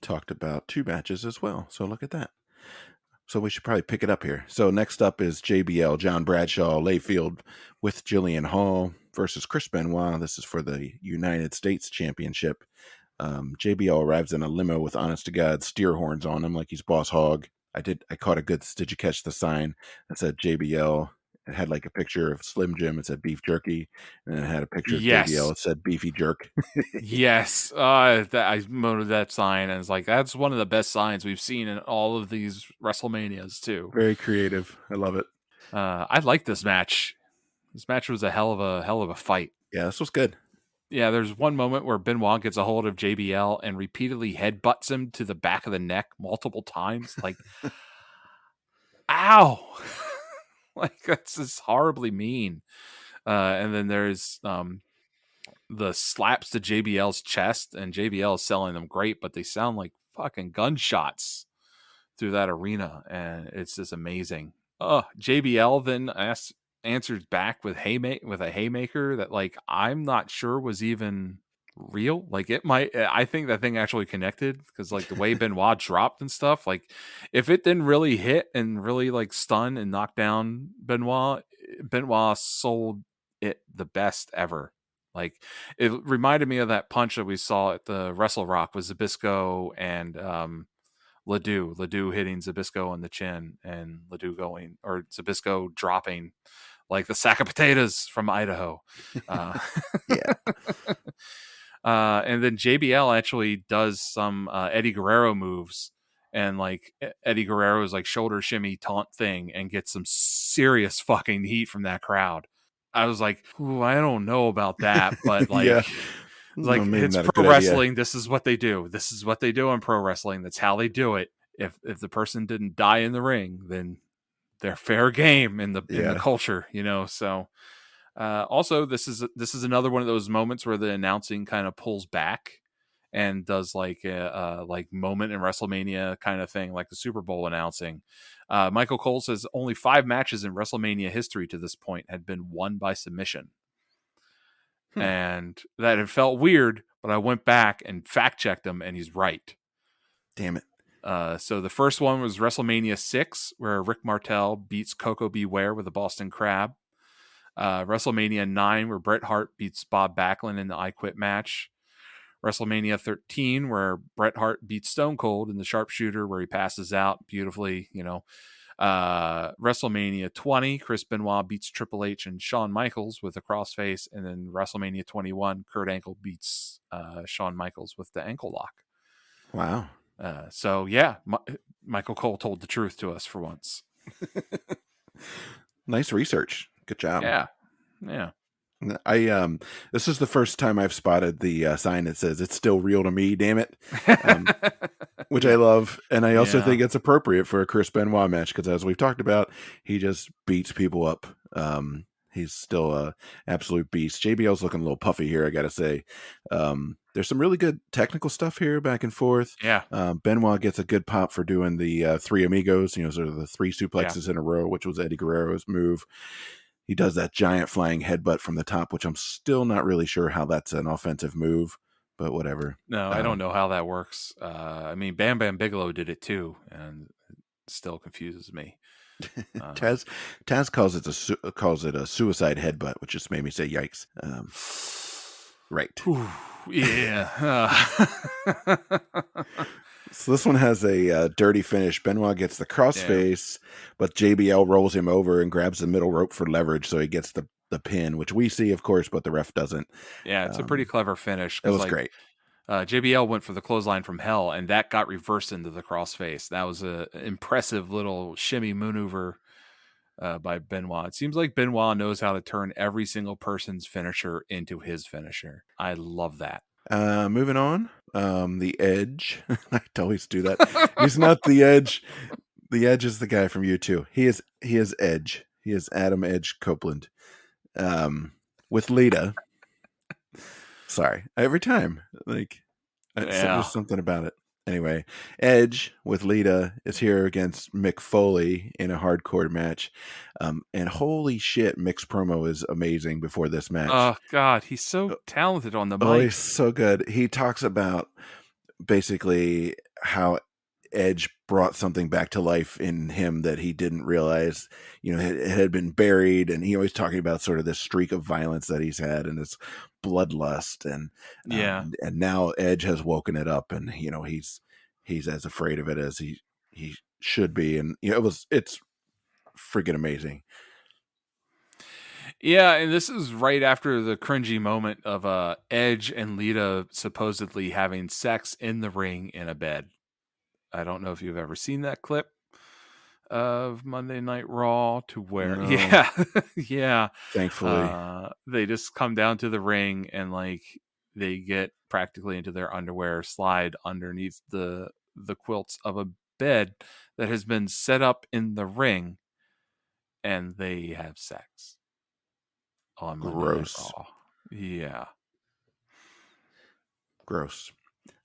talked about 2 matches as well. So look at that. So we should probably pick it up here. So next up is JBL, John Bradshaw, Layfield with Jillian Hall versus Chris Benoit. This is for the United States Championship. JBL arrives in a limo with honest to God steer horns on him like he's Boss Hog. I caught a good, did you catch the sign that said JBL? It had like a picture of Slim Jim. It said beef jerky. And it had a picture of JBL. Yes. It said beefy jerk. Yes, I noted that sign, and it's like that's one of the best signs we've seen in all of these WrestleManias too. Very creative. I love it. I like this match. This match was a hell of a fight. Yeah, this was good. Yeah, there's one moment where Benoit gets a hold of JBL and repeatedly headbutts him to the back of the neck multiple times. Like, ow! Like, that's just horribly mean. And then there's the slaps to JBL's chest, and JBL is selling them great, but they sound like fucking gunshots through that arena, and it's just amazing. JBL then answers back with a haymaker that, like, I'm not sure was even real. Like, it might. I think that thing actually connected because, like, the way Benoit dropped and stuff. Like, if it didn't really hit and really like stun and knock down Benoit sold it the best ever. Like, it reminded me of that punch that we saw at the Wrestle Rock with Zabisco and Ledoux hitting Zabisco on the chin, and Zabisco dropping like the sack of potatoes from Idaho. Uh, Yeah. and then JBL actually does some Eddie Guerrero moves, and like Eddie Guerrero's like shoulder shimmy taunt thing, and gets some serious fucking heat from that crowd. I was like, ooh, I don't know about that, but Yeah. like Maybe it's not a pro good idea. wrestling. This is what they do. This is what they do in pro wrestling. That's how they do it. If the person didn't die in the ring, then they're fair game in the Yeah. culture, you know. So also, this is another one of those moments where the announcing kind of pulls back and does like a like moment in WrestleMania kind of thing, like the Super Bowl announcing. Michael Cole says only 5 matches in WrestleMania history to this point had been won by submission, Hmm. and that had felt weird. But I went back and fact checked him, and he's right. Damn it. So the first one was WrestleMania 6, where Rick Martel beats Coco Beware with a Boston Crab. WrestleMania 9, where Bret Hart beats Bob Backlund in the I Quit match. WrestleMania 13, where Bret Hart beats Stone Cold in the sharpshooter, where he passes out beautifully, you know. WrestleMania 20, Chris Benoit beats Triple H and Shawn Michaels with a crossface. And then WrestleMania 21, Kurt Angle beats Shawn Michaels with the ankle lock. Wow. So yeah, Michael Cole told the truth to us for once. Nice research. Good job. Yeah. Yeah. This is the first time I've spotted the sign that says "It's still real to me." Damn it, um, which I love, and I also Yeah. think it's appropriate for a Chris Benoit match because, as we've talked about, he just beats people up. He's still a absolute beast. JBL's looking a little puffy here, I gotta say. There's some really good technical stuff here, back and forth. Yeah. Benoit gets a good pop for doing the three amigos, sort of the 3 Yeah. suplexes in a row, which was Eddie Guerrero's move. He does that giant flying headbutt from the top, which I'm still not really sure how that's an offensive move, but whatever. No, I don't know how that works. I mean, Bam Bam Bigelow did it too, and it still confuses me. Taz Taz calls it a suicide headbutt, which just made me say yikes. Right. Whew, yeah. So this one has a dirty finish. Benoit gets the Yeah. crossface, but JBL rolls him over and grabs the middle rope for leverage, so he gets the pin, which we see, of course, but the ref doesn't. Yeah, it's a pretty clever finish It because, was like, great. JBL went for the clothesline from hell, and that got reversed into the crossface. That was a impressive little shimmy maneuver by Benoit. It seems like Benoit knows how to turn every single person's finisher into his finisher. I love that. Moving on. The Edge. I always do that. He's not the Edge. The Edge is the guy from U2. He is Edge. He is Adam Edge Copeland. With Lita. Sorry. Every time. Like Yeah. there's something about it. Anyway, Edge with Lita is here against Mick Foley in a hardcore match. And holy shit, Mick's promo is amazing before this match. Oh God, he's so talented on the Oh, he's mic. so good. He talks about basically how Edge brought something back to life in him that he didn't realize, it had been buried. And he always talking about sort of this streak of violence that he's had and this bloodlust. Yeah. And now Edge has woken it up, and, he's as afraid of it as he should be. And, it's freaking amazing. Yeah, and this is right after the cringy moment of Edge and Lita supposedly having sex in the ring in a bed. I don't know if you've ever seen that clip. of Monday Night Raw to where No, yeah, yeah, thankfully. they just come down to the ring and like they get practically into their underwear, slide underneath the quilts of a bed that has been set up in the ring, and they have sex on Monday Night Gross. Raw. Yeah. Gross.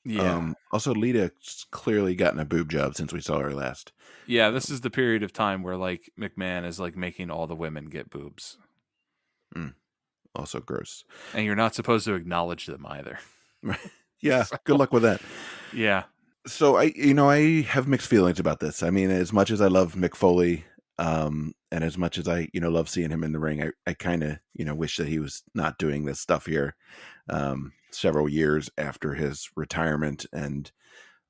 Yeah. Also, Lita's clearly gotten a boob job since we saw her last. Yeah, this Um, is the period of time where like McMahon is like making all the women get boobs. mm, also gross. And you're not supposed to acknowledge them either. Yeah, So, good luck with that. yeah. So I have mixed feelings about this. I mean, as much as I love Mick Foley, and as much as I, love seeing him in the ring, I kind of, wish that he was not doing this stuff here. Several years after his retirement, and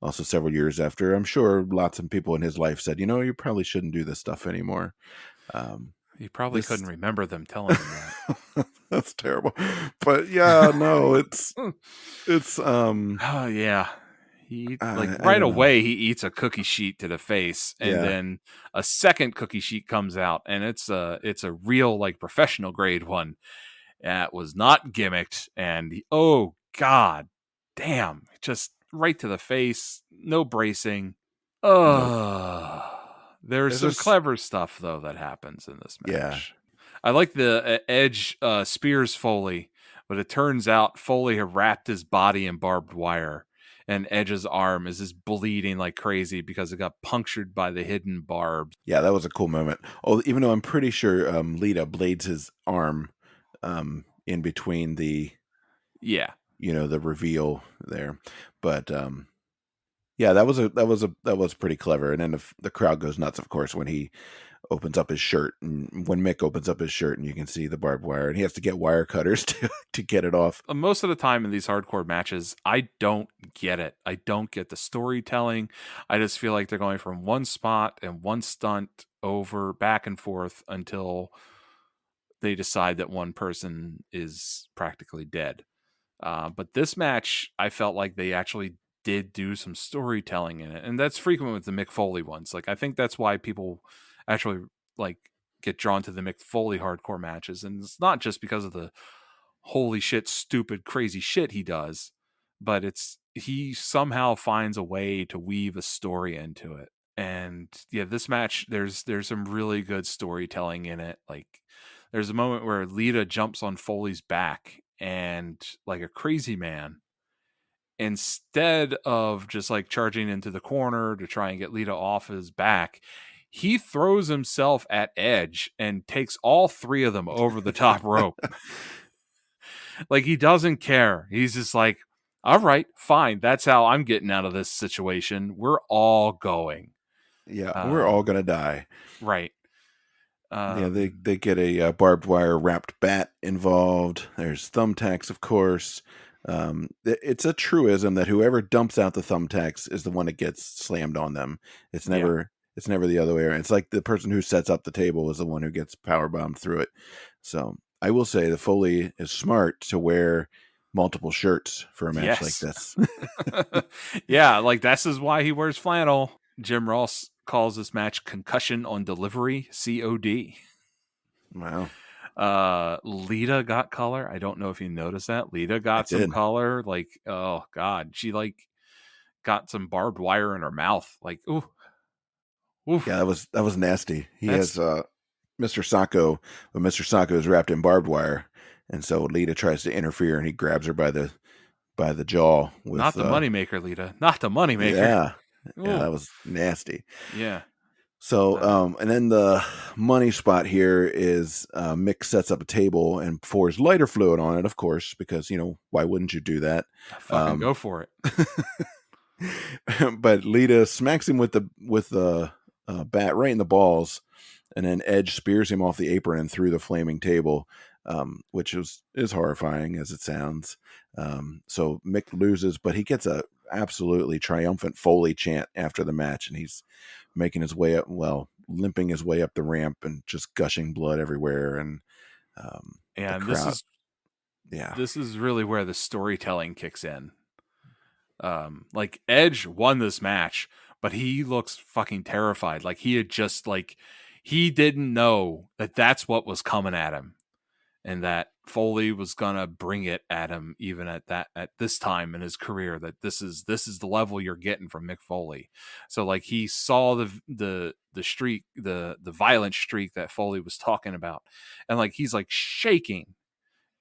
also several years after, I'm sure lots of people in his life said, you probably shouldn't do this stuff anymore. Um, You probably couldn't this remember them telling him that. that's terrible, but yeah, no, it's Oh yeah. He like I right don't know. away he eats a cookie sheet to the face, and Yeah, then a second cookie sheet comes out, and it's a real like professional grade one. That was not gimmicked, and oh god damn, just right to the face, no bracing. nope. There's There's some just clever stuff though that happens in this yeah, match. I like the Edge spears Foley, but it turns out Foley had wrapped his body in barbed wire, and Edge's arm is just bleeding like crazy because it got punctured by the hidden barbs. yeah, that was a cool moment. Oh, even though I'm pretty sure Lita blades his arm in between the Yeah, the reveal there, but yeah, that was pretty clever. And then the crowd goes nuts, of course, when he opens up his shirt, and when Mick opens up his shirt, and you can see the barbed wire, and he has to get wire cutters to get it off. most of the time in these hardcore matches, I don't get it. I don't get the storytelling. I just feel like they're going from one spot and one stunt over back and forth until they decide that one person is practically dead. But this match, I felt like they actually did do some storytelling in it, and that's frequent with the Mick Foley ones. Like I think that's why people actually like get drawn to the Mick Foley hardcore matches, and it's not just because of the holy shit, stupid, crazy shit he does, but it's he somehow finds a way to weave a story into it. And yeah, this match, there's some really good storytelling in it. Like there's a moment where Lita jumps on Foley's back and like a crazy man, instead of just like charging into the corner to try and get Lita off his back, he throws himself at Edge and takes all three of them over the top rope. Like he doesn't care. He's just like, all right, fine. That's how I'm getting out of this situation. We're all going. Yeah, we're all Um, gonna die. right. Yeah, they Um, they get a barbed wire wrapped bat involved. There's thumbtacks, of course. It's a truism that whoever dumps out the thumbtacks is the one that gets slammed on them. It's yeah. never it's never the other way around. It's like the person who sets up the table is the one who gets power bombed through it. So I will say the Foley is smart to wear multiple shirts for a match like Yes. this. Yeah, like this is why he wears flannel. Jim Ross calls this match concussion on delivery, COD. Wow, Lita got color. I don't know if you noticed that. Lita I got some did. color. Like, oh god, she like got some barbed wire in her mouth. Like, ooh, Yeah, oof. that was nasty. He has That's Mr. Sacco, but Mr. Sacco is wrapped in barbed wire, and so Lita tries to interfere, and he grabs her by the jaw not with the moneymaker, Lita. Not the moneymaker. yeah, yeah, Ooh, that was nasty. yeah. So Uh, and then the money spot here is Mick sets up a table and pours lighter fluid on it, of course, because why wouldn't you do that? fucking Um, go for it. but Lita smacks him with the bat right in the balls, and then Edge spears him off the apron and through the flaming table, which is horrifying as it sounds. So Mick loses, but he gets a absolutely triumphant Foley chant after the match, and he's making his way up, well, limping his way up the ramp and just gushing blood everywhere, and the And this crowd, is yeah, this is really where the storytelling kicks in. Like Edge won this match, but he looks fucking terrified. Like he had just like he didn't know that that's what was coming at him, and that Foley was gonna bring it at him even at this time in his career. That this is the level you're getting from Mick Foley. So like he saw the streak, the violent streak that Foley was talking about, and like he's like shaking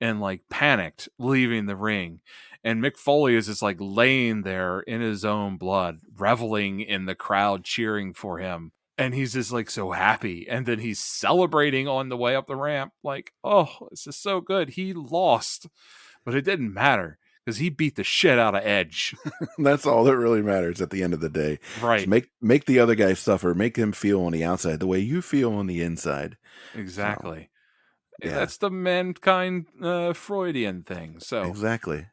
and like panicked leaving the ring. And Mick Foley is just like laying there in his own blood, reveling in the crowd cheering for him. And he's just like so happy. And then he's celebrating on the way up the ramp. Like, oh, this is so good. He lost, but it didn't matter because he beat the shit out of Edge. That's all that really matters at the end of the day. Is Right. make the other guy suffer, make him feel on the outside the way you feel on the inside. So Exactly. yeah, That's the mankind Freudian thing. So, exactly.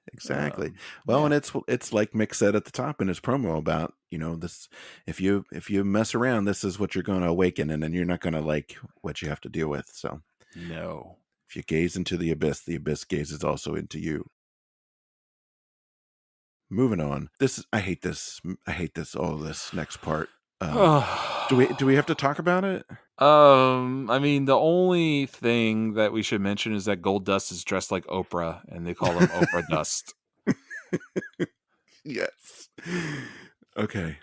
Well, yeah. and it's like Mick said at the top in his promo about, this, if you mess around, this is what you're going to awaken, and then you're not going to like what you have to deal with. So No. if you gaze into the abyss gazes also into you. Moving on. I hate this. I hate this. All of this next part. Do we have to talk about it? I mean, the only thing that we should mention is that Gold Dust is dressed like Oprah, and they call him Oprah Dust. Yes. Okay.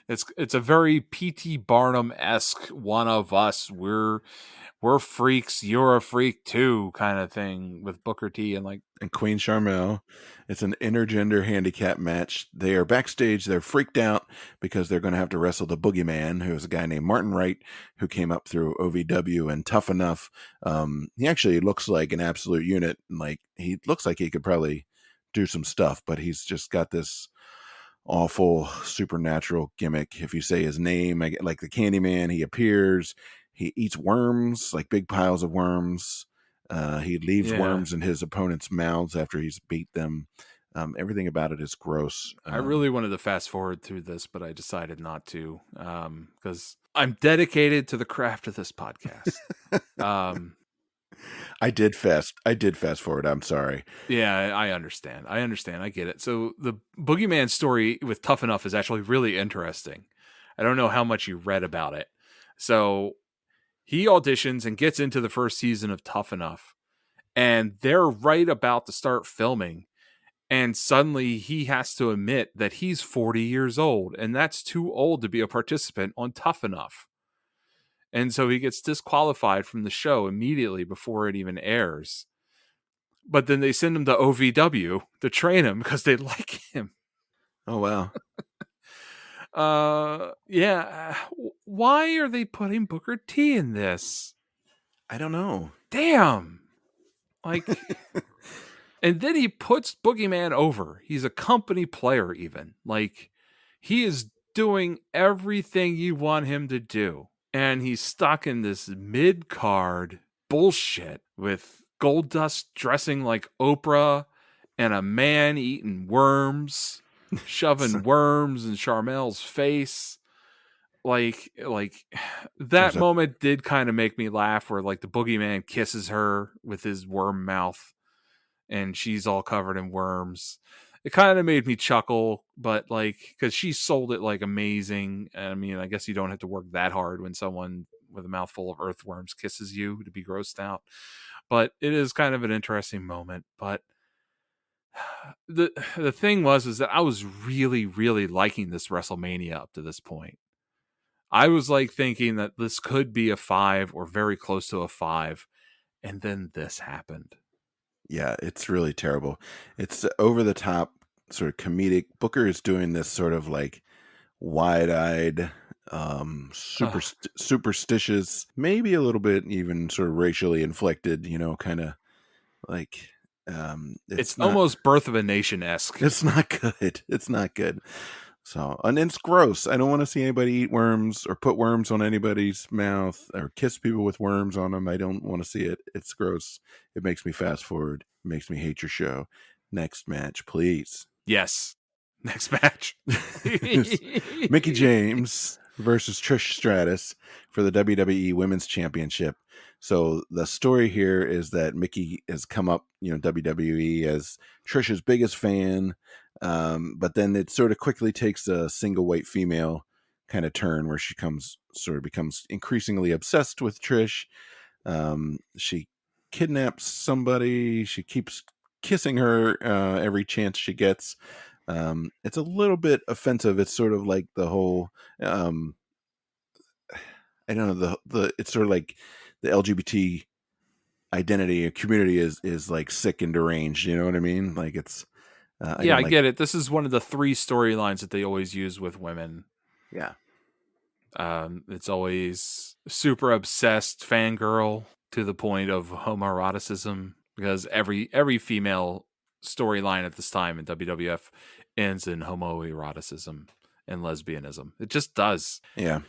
It's a very P.T. Barnum-esque one of us. We're freaks, you're a freak too, kind of thing with Booker T and like And Queen Charmel. It's an intergender handicap match. They are backstage. They're freaked out because they're going to have to wrestle the Boogeyman, who is a guy named Martin Wright, who came up through OVW and Tough Enough. He actually looks like an absolute unit. And like he looks like he could probably do some stuff, but he's just got this awful supernatural gimmick. If you say his name, like the Candyman, he appears. He eats worms, like big piles of worms. He leaves yeah. worms in his opponents' mouths after he's beat them. Everything about it is gross. I really wanted to fast forward through this, but I decided not to because I'm dedicated to the craft of this podcast. Um, I did fast forward. I'm sorry. yeah, I understand. I get it. So the Boogeyman story with Tough Enough is actually really interesting. I don't know how much you read about it. So he auditions and gets into the first season of Tough Enough, and they're right about to start filming. And suddenly he has to admit that he's 40 years old, and that's too old to be a participant on Tough Enough. And so he gets disqualified from the show immediately before it even airs. But then they send him to OVW to train him because they like him. Oh wow. Yeah. Why are they putting Booker T in this? I don't know. Damn. Like, and then he puts Boogeyman over. He's a company player, even. Like, he is doing everything you want him to do. And he's stuck in this mid card bullshit with Goldust dressing like Oprah and a man eating worms, shoving worms in Charmel's face. Like that There's a moment did kind of make me laugh where like the Boogeyman kisses her with his worm mouth and she's all covered in worms. It kind of made me chuckle, but like, because she sold it like amazing. I mean, I guess you don't have to work that hard when someone with a mouthful of earthworms kisses you to be grossed out. But it is kind of an interesting moment. But the thing was is that I was really, really liking this WrestleMania up to this point. I was like thinking that this could be a 5 or very close to a 5, and then this happened. Yeah, it's really terrible. It's over the top, sort of comedic. Booker is doing this sort of like wide-eyed, superstitious, maybe a little bit even sort of racially inflected, kind of like It's it's not almost Birth of a Nation esque. it's not good. It's not good. So, and it's gross. I don't want to see anybody eat worms or put worms on anybody's mouth or kiss people with worms on them. I don't want to see it. It's gross. It makes me fast forward. It makes me hate your show. Next match, please. Yes. Next match. Mickey James versus Trish Stratus for the WWE Women's Championship. So the story here is that Mickey has come up, WWE as Trish's biggest fan, but then it sort of quickly takes a single white female kind of turn where she becomes increasingly obsessed with Trish. She kidnaps somebody. She keeps kissing her every chance she gets. It's a little bit offensive. It's sort of like the whole I don't know, the it's sort of like the LGBT identity or community is like sick and deranged. You know what I mean? Like it's I Yeah, don't I like. get it. This is one of the 3 storylines that they always use with women. Yeah. It's always super obsessed fangirl to the point of homoeroticism, because every female storyline at this time in WWF ends in homoeroticism and lesbianism. It just does. Yeah.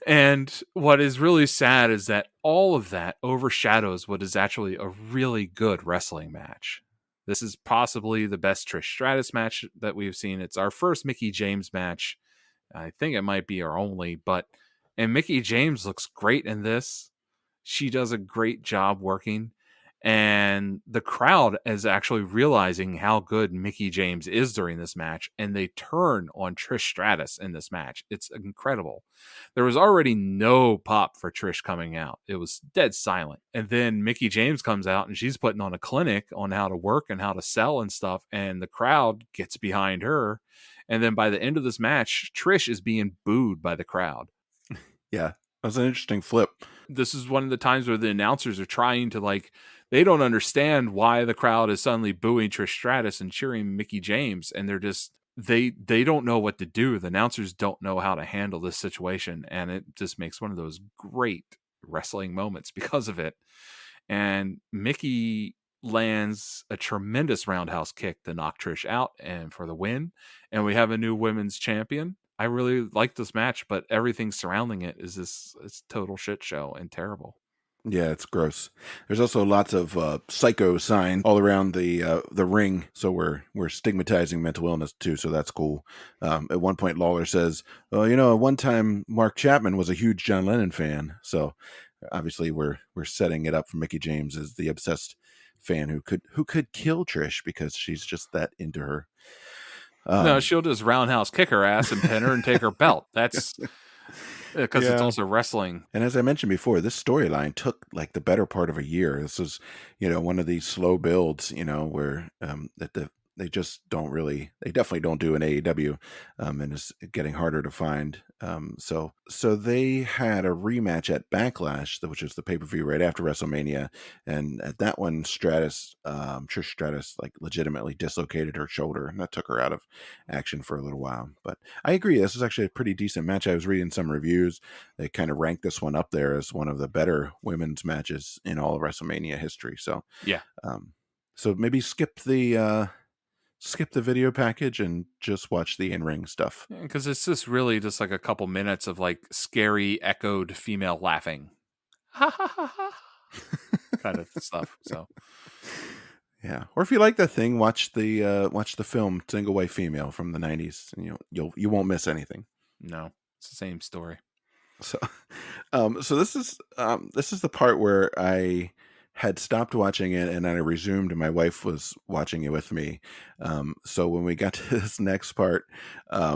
And what is really sad is that all of that overshadows what is actually a really good wrestling match. This is possibly the best Trish Stratus match that we've seen. It's our first Mickey James match. I think it might be our only, and Mickey James looks great in this. She does a great job working, and the crowd is actually realizing how good Mickey James is during this match, and they turn on Trish Stratus in this match. It's incredible. There was already no pop for Trish coming out. It was dead silent. And then Mickey James comes out and she's putting on a clinic on how to work and how to sell and stuff, and the crowd gets behind her. And then by the end of this match, Trish is being booed by the crowd. Yeah. That was an interesting flip. This is one of the times where the announcers are trying to they don't understand why the crowd is suddenly booing Trish Stratus and cheering Mickey James, and they're just they don't know what to do. The announcers don't know how to handle this situation, and it just makes one of those great wrestling moments because of it. And Mickey lands a tremendous roundhouse kick to knock Trish out and for the win, and we have a new women's champion. I really like this match, but everything surrounding it is it's total shit show and terrible. Yeah, it's gross. There's also lots of psycho signs all around the ring, so we're stigmatizing mental illness too. So that's cool. At one point, Lawler says, "Oh, at one time Mark Chapman was a huge John Lennon fan." So obviously, we're setting it up for Mickey James as the obsessed fan who could kill Trish because she's just that into her. No, she'll just roundhouse kick her ass and pin her and take her belt. That's because it's Yeah. also wrestling. And as I mentioned before, this storyline took like the better part of a year. This was, one of these slow builds, where they just don't really, they definitely don't do an AEW, and it's getting harder to find. So they had a rematch at Backlash, which is the pay-per-view right after WrestleMania, and at that one, Trish Stratus, like legitimately dislocated her shoulder, and that took her out of action for a little while. But I agree, this is actually a pretty decent match. I was reading some reviews; they kind of ranked this one up there as one of the better women's matches in all of WrestleMania history. So Yeah. So maybe skip the video package and just watch the in-ring stuff. Because it's just really just like a couple minutes of scary echoed female laughing. Kind of stuff. So Yeah, or if you like that thing, watch the film Single White Female from the '90s, and you won't miss anything. no, it's the same story. So, so this is the part where I had stopped watching it and then I resumed, and my wife was watching it with me. So when we got to this next part,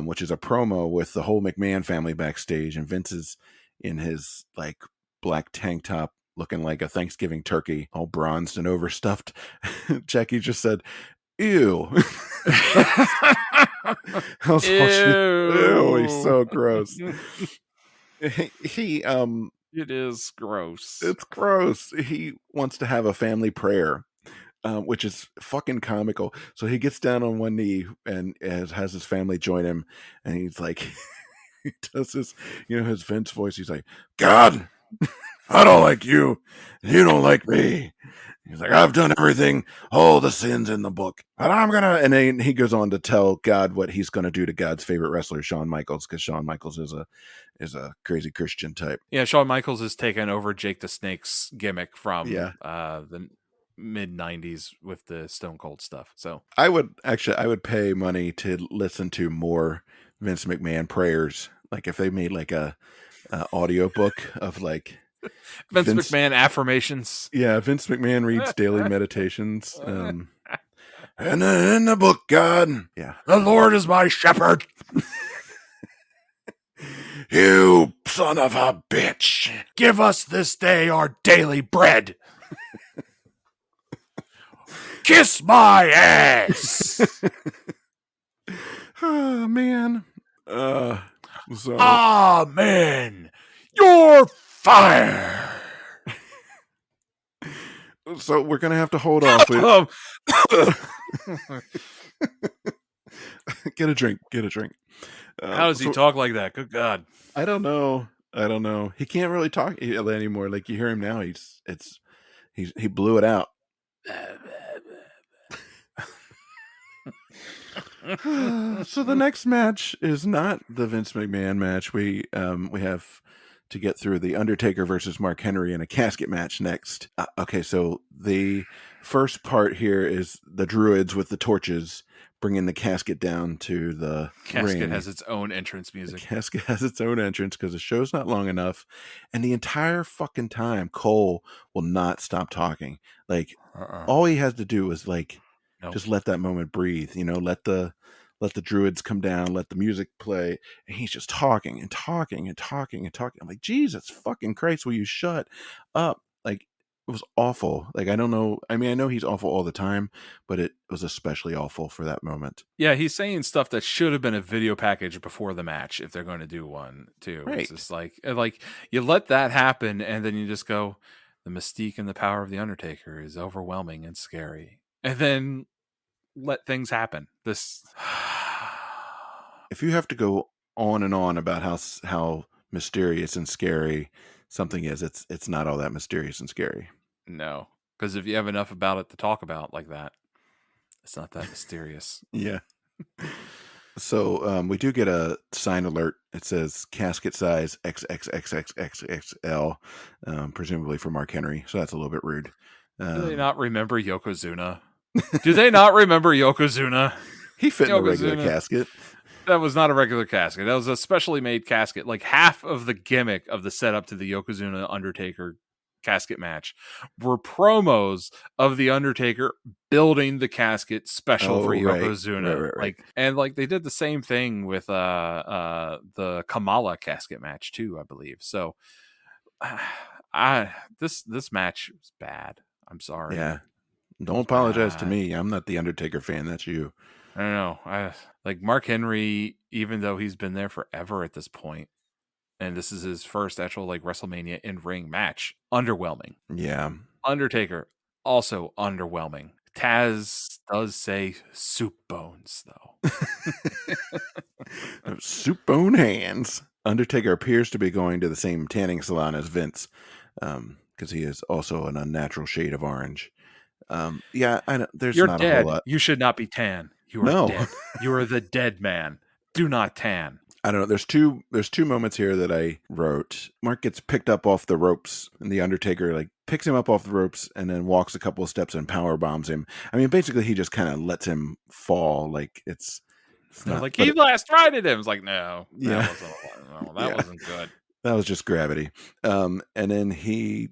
which is a promo with the whole McMahon family backstage, and Vince is in his like black tank top, looking like a Thanksgiving turkey, all bronzed and overstuffed. Jackie just said, "Ew." I was watching, ew, he's so gross. He It is gross. It's gross. He wants to have a family prayer, which is fucking comical. So he gets down on one knee and has his family join him, and he's like, he does this, his Vince voice. He's like, "God, I don't like you, and you don't like me." He's like, "I've done everything, all the sins in the book, but I'm gonna." And then he goes on to tell God what he's gonna do to God's favorite wrestler, Shawn Michaels, because Shawn Michaels is a crazy Christian type. Yeah, Shawn Michaels has taken over Jake the Snake's gimmick from Yeah. the mid '90s with the Stone Cold stuff. So I would pay money to listen to more Vince McMahon prayers. Like if they made like a audio book of like Vince McMahon affirmations. Yeah, Vince McMahon reads daily meditations. And in the book, God, yeah, the Lord is my shepherd. You son of a bitch. Give us this day our daily bread. Kiss my ass. Oh, man. So Amen. You're fired. we're gonna have to hold off. Get a drink. Get a drink. How does he So talk like that? Good God. I don't know. I don't know. He can't really talk anymore. Like you hear him now. He blew it out. So the next match is not the Vince McMahon match. We have to get through the Undertaker versus Mark Henry in a casket match next. Okay, so the first part here is the Druids with the torches bringing the casket down to the Casket ring. has its own entrance The music. casket has its own entrance because the show's not long enough, and the entire fucking time Cole will not stop talking. Like all he has to do is like No. just let that moment breathe. Let the druids come down, let the music play, and he's just talking and talking and talking and talking. I'm like, Jesus fucking Christ, will you shut up? Like it was awful. Like I don't know. I mean, I know he's awful all the time, but it was especially awful for that moment. Yeah, he's saying stuff that should have been a video package before the match if they're going to do one too. It's Right. just like you let that happen and then you just go, the mystique and the power of the Undertaker is overwhelming and scary. And then let things happen. This If you have to go on and on about how mysterious and scary something is, it's not all that mysterious and scary. no, because if you have enough about it to talk about like that, it's not that mysterious. Yeah. So we do get a sign alert. It says casket size XXXXXXL, presumably for Mark Henry. So that's a little bit rude. Do they not remember Yokozuna? Do they not remember Yokozuna? He fit in a regular Yokozuna. casket. That was not a regular casket. That was a specially made casket. Like half of the gimmick of the setup to the Yokozuna Undertaker casket match were promos of the Undertaker building the casket special for Oh, right. Yokozuna. Right. Like and like they did the same thing with the Kamala casket match too, I believe. So this match was bad. I'm sorry. Yeah. It Don't was apologize to bad. me. I'm not the Undertaker fan. That's you. I don't know. I like Mark Henry, even though he's been there forever at this point, and this is his first actual like WrestleMania in ring match. Underwhelming. Yeah. Undertaker, also underwhelming. Taz does say soup bones though. Soup bone hands. Undertaker appears to be going to the same tanning salon as Vince, because he is also an unnatural shade of orange. Yeah, I know. There's You're not a whole dead. lot. You should not be tan. You are No, dead. You are the dead man. Do not tan. I don't know. There's two moments here that I wrote. Mark gets picked up off the ropes, and the Undertaker like picks him up off the ropes and then walks a couple of steps and power bombs him. I mean, basically, he just kind of lets him fall. Like it's They're not. like, But he last righted him. It's like, no, that yeah, wasn't no, that yeah, wasn't good. that was just gravity. And then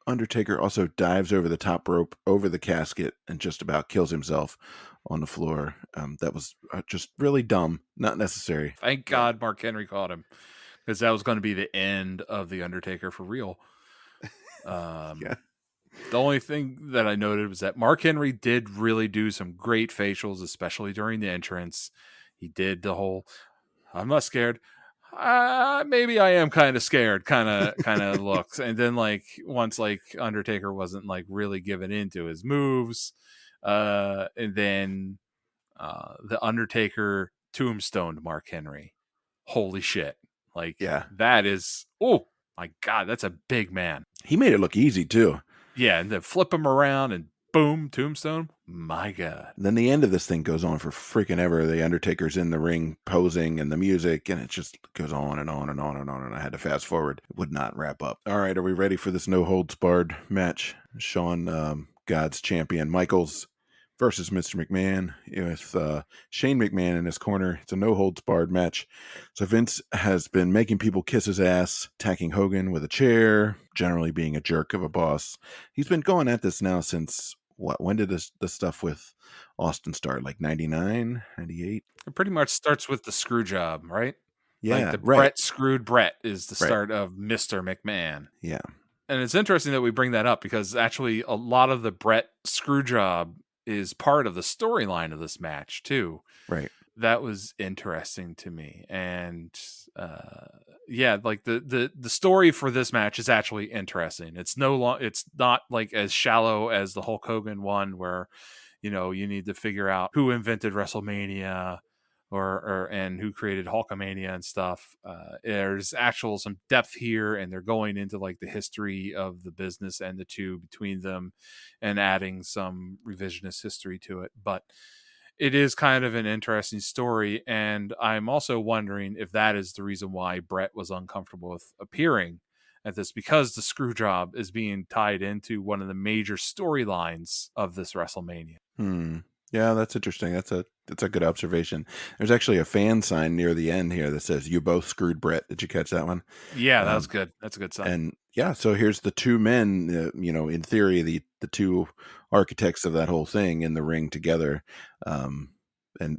Undertaker also dives over the top rope over the casket and just about kills himself on the floor. That was just really dumb, not necessary. Thank God Mark Henry caught him because that was going to be the end of the Undertaker for real. Yeah. The only thing that I noted was that Mark Henry did really do some great facials, especially during the entrance. He did the whole "I'm not scared." Maybe I am kind of scared, kind of looks, and then like once like Undertaker wasn't like really giving into his moves, and then the Undertaker tombstoned Mark Henry. Holy shit! Like Yeah. that is oh my god, that's a big man. He made it look easy too. Yeah, and then flip him around and boom, tombstone. My God. And then the end of this thing goes on for freaking ever. The Undertaker's in the ring posing and the music, and it just goes on and on and on and on. And I had to fast forward. It would not wrap up. All right, are we ready for this no holds barred match? Shawn, God's champion, Michaels versus Mr. McMahon with Shane McMahon in his corner. It's a no holds barred match. So Vince has been making people kiss his ass, attacking Hogan with a chair, generally being a jerk of a boss. He's been going at this now since what? When did the stuff with Austin start? Like 99, 98? It pretty much starts with the screw job, right? Like Yeah, the right. Brett screwed Brett is the Right. start of Mr. McMahon. Yeah. And it's interesting that we bring that up because actually a lot of the Brett screw job is part of the storyline of this match too. Right. That was interesting to me. And uh yeah, like the story for this match is actually interesting. It's not like as shallow as the Hulk Hogan one where you need to figure out who invented WrestleMania or and who created Hulkamania and stuff. There's actual some depth here, and they're going into like the history of the business and the two between them, and adding some revisionist history to it. But it is kind of an interesting story, and I'm also wondering if that is the reason why Brett was uncomfortable with appearing at this, because the screw job is being tied into one of the major storylines of this WrestleMania. Hmm. Yeah, that's interesting. That's a good observation. There's actually a fan sign near the end here that says "You both screwed Brett." Did you catch that one? Yeah, that was Um, good. That's a good sign. and yeah, so here's the two men. In theory, the two architects of that whole thing in the ring together. Um,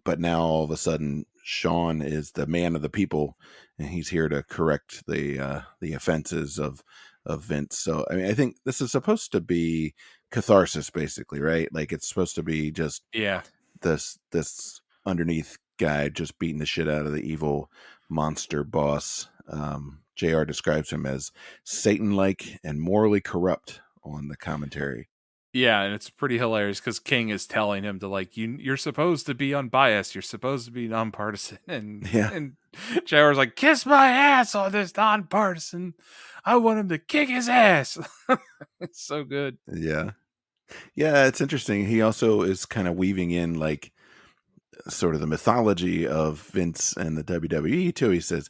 but now all of a sudden, Sean is the man of the people, and he's here to correct the offenses of Vince. So I mean, I think this is supposed to be catharsis, basically, right? Like it's supposed to be just Yeah. this underneath guy just beating the shit out of the evil monster boss. JR describes him as Satan-like and morally corrupt on the commentary. Yeah, and it's pretty hilarious because King is telling him to like you're supposed to be unbiased, you're supposed to be nonpartisan, and Yeah, and JR's like, kiss my ass on this nonpartisan. I want him to kick his ass. It's so good. yeah, yeah. It's interesting. He also is kind of weaving in like sort of the mythology of Vince and the WWE too. He says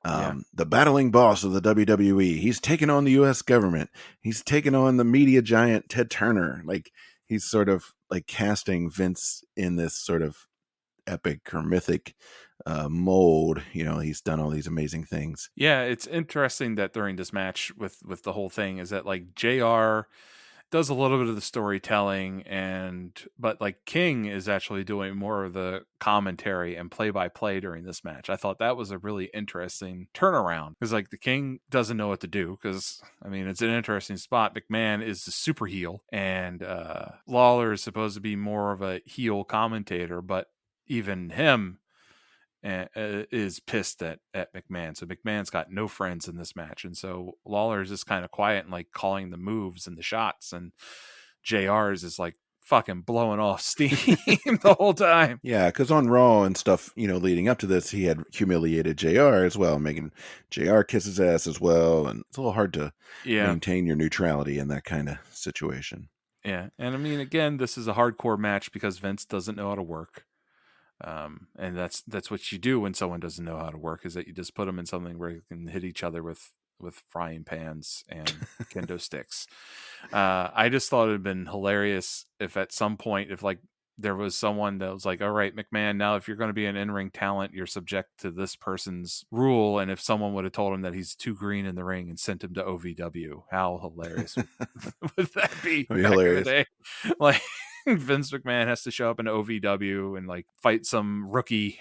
Yeah. the battling boss of the WWE. He's taken on the U.S. government. He's taken on the media giant Ted Turner. Like he's sort of like casting Vince in this sort of epic or mythic mold. He's done all these amazing things. Yeah, it's interesting that during this match with the whole thing is that like JR does a little bit of the storytelling, but like King is actually doing more of the commentary and play by play during this match. I thought that was a really interesting turnaround because like the King doesn't know what to do because I mean it's an interesting spot. McMahon is the super heel, and Lawler is supposed to be more of a heel commentator, but even him is pissed at McMahon. So McMahon's got no friends in this match, and so Lawler's just kind of quiet and like calling the moves and the shots, and JR's is like fucking blowing off steam the whole time. Yeah, because on Raw and stuff, leading up to this, he had humiliated JR as well, making JR kiss his ass as well. And it's a little hard to Yeah, maintain your neutrality in that kind of situation. yeah, and I mean, again, this is a hardcore match because Vince doesn't know how to work. And that's what you do when someone doesn't know how to work, is that you just put them in something where you can hit each other with frying pans and kendo sticks. I just thought it'd been hilarious if at some point, if like there was someone that was like, all right, McMahon, now if you're going to be an in-ring talent, you're subject to this person's rule. And if someone would have told him that he's too green in the ring and sent him to OVW, how hilarious would that be It'd be back in the hilarious. day? Like Vince McMahon has to show up in OVW and like fight some rookie.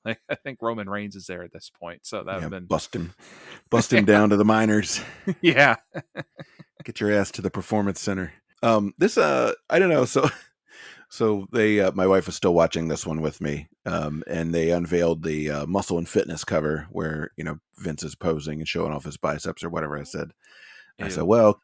Like I think Roman Reigns is there at this point, so that would Yeah, have been bust him down to the minors. yeah. Get your ass to the performance center. This I don't know. So they my wife was still watching this one with me, and they unveiled the Muscle and Fitness cover where Vince is posing and showing off his biceps or whatever. I said, Ew. well,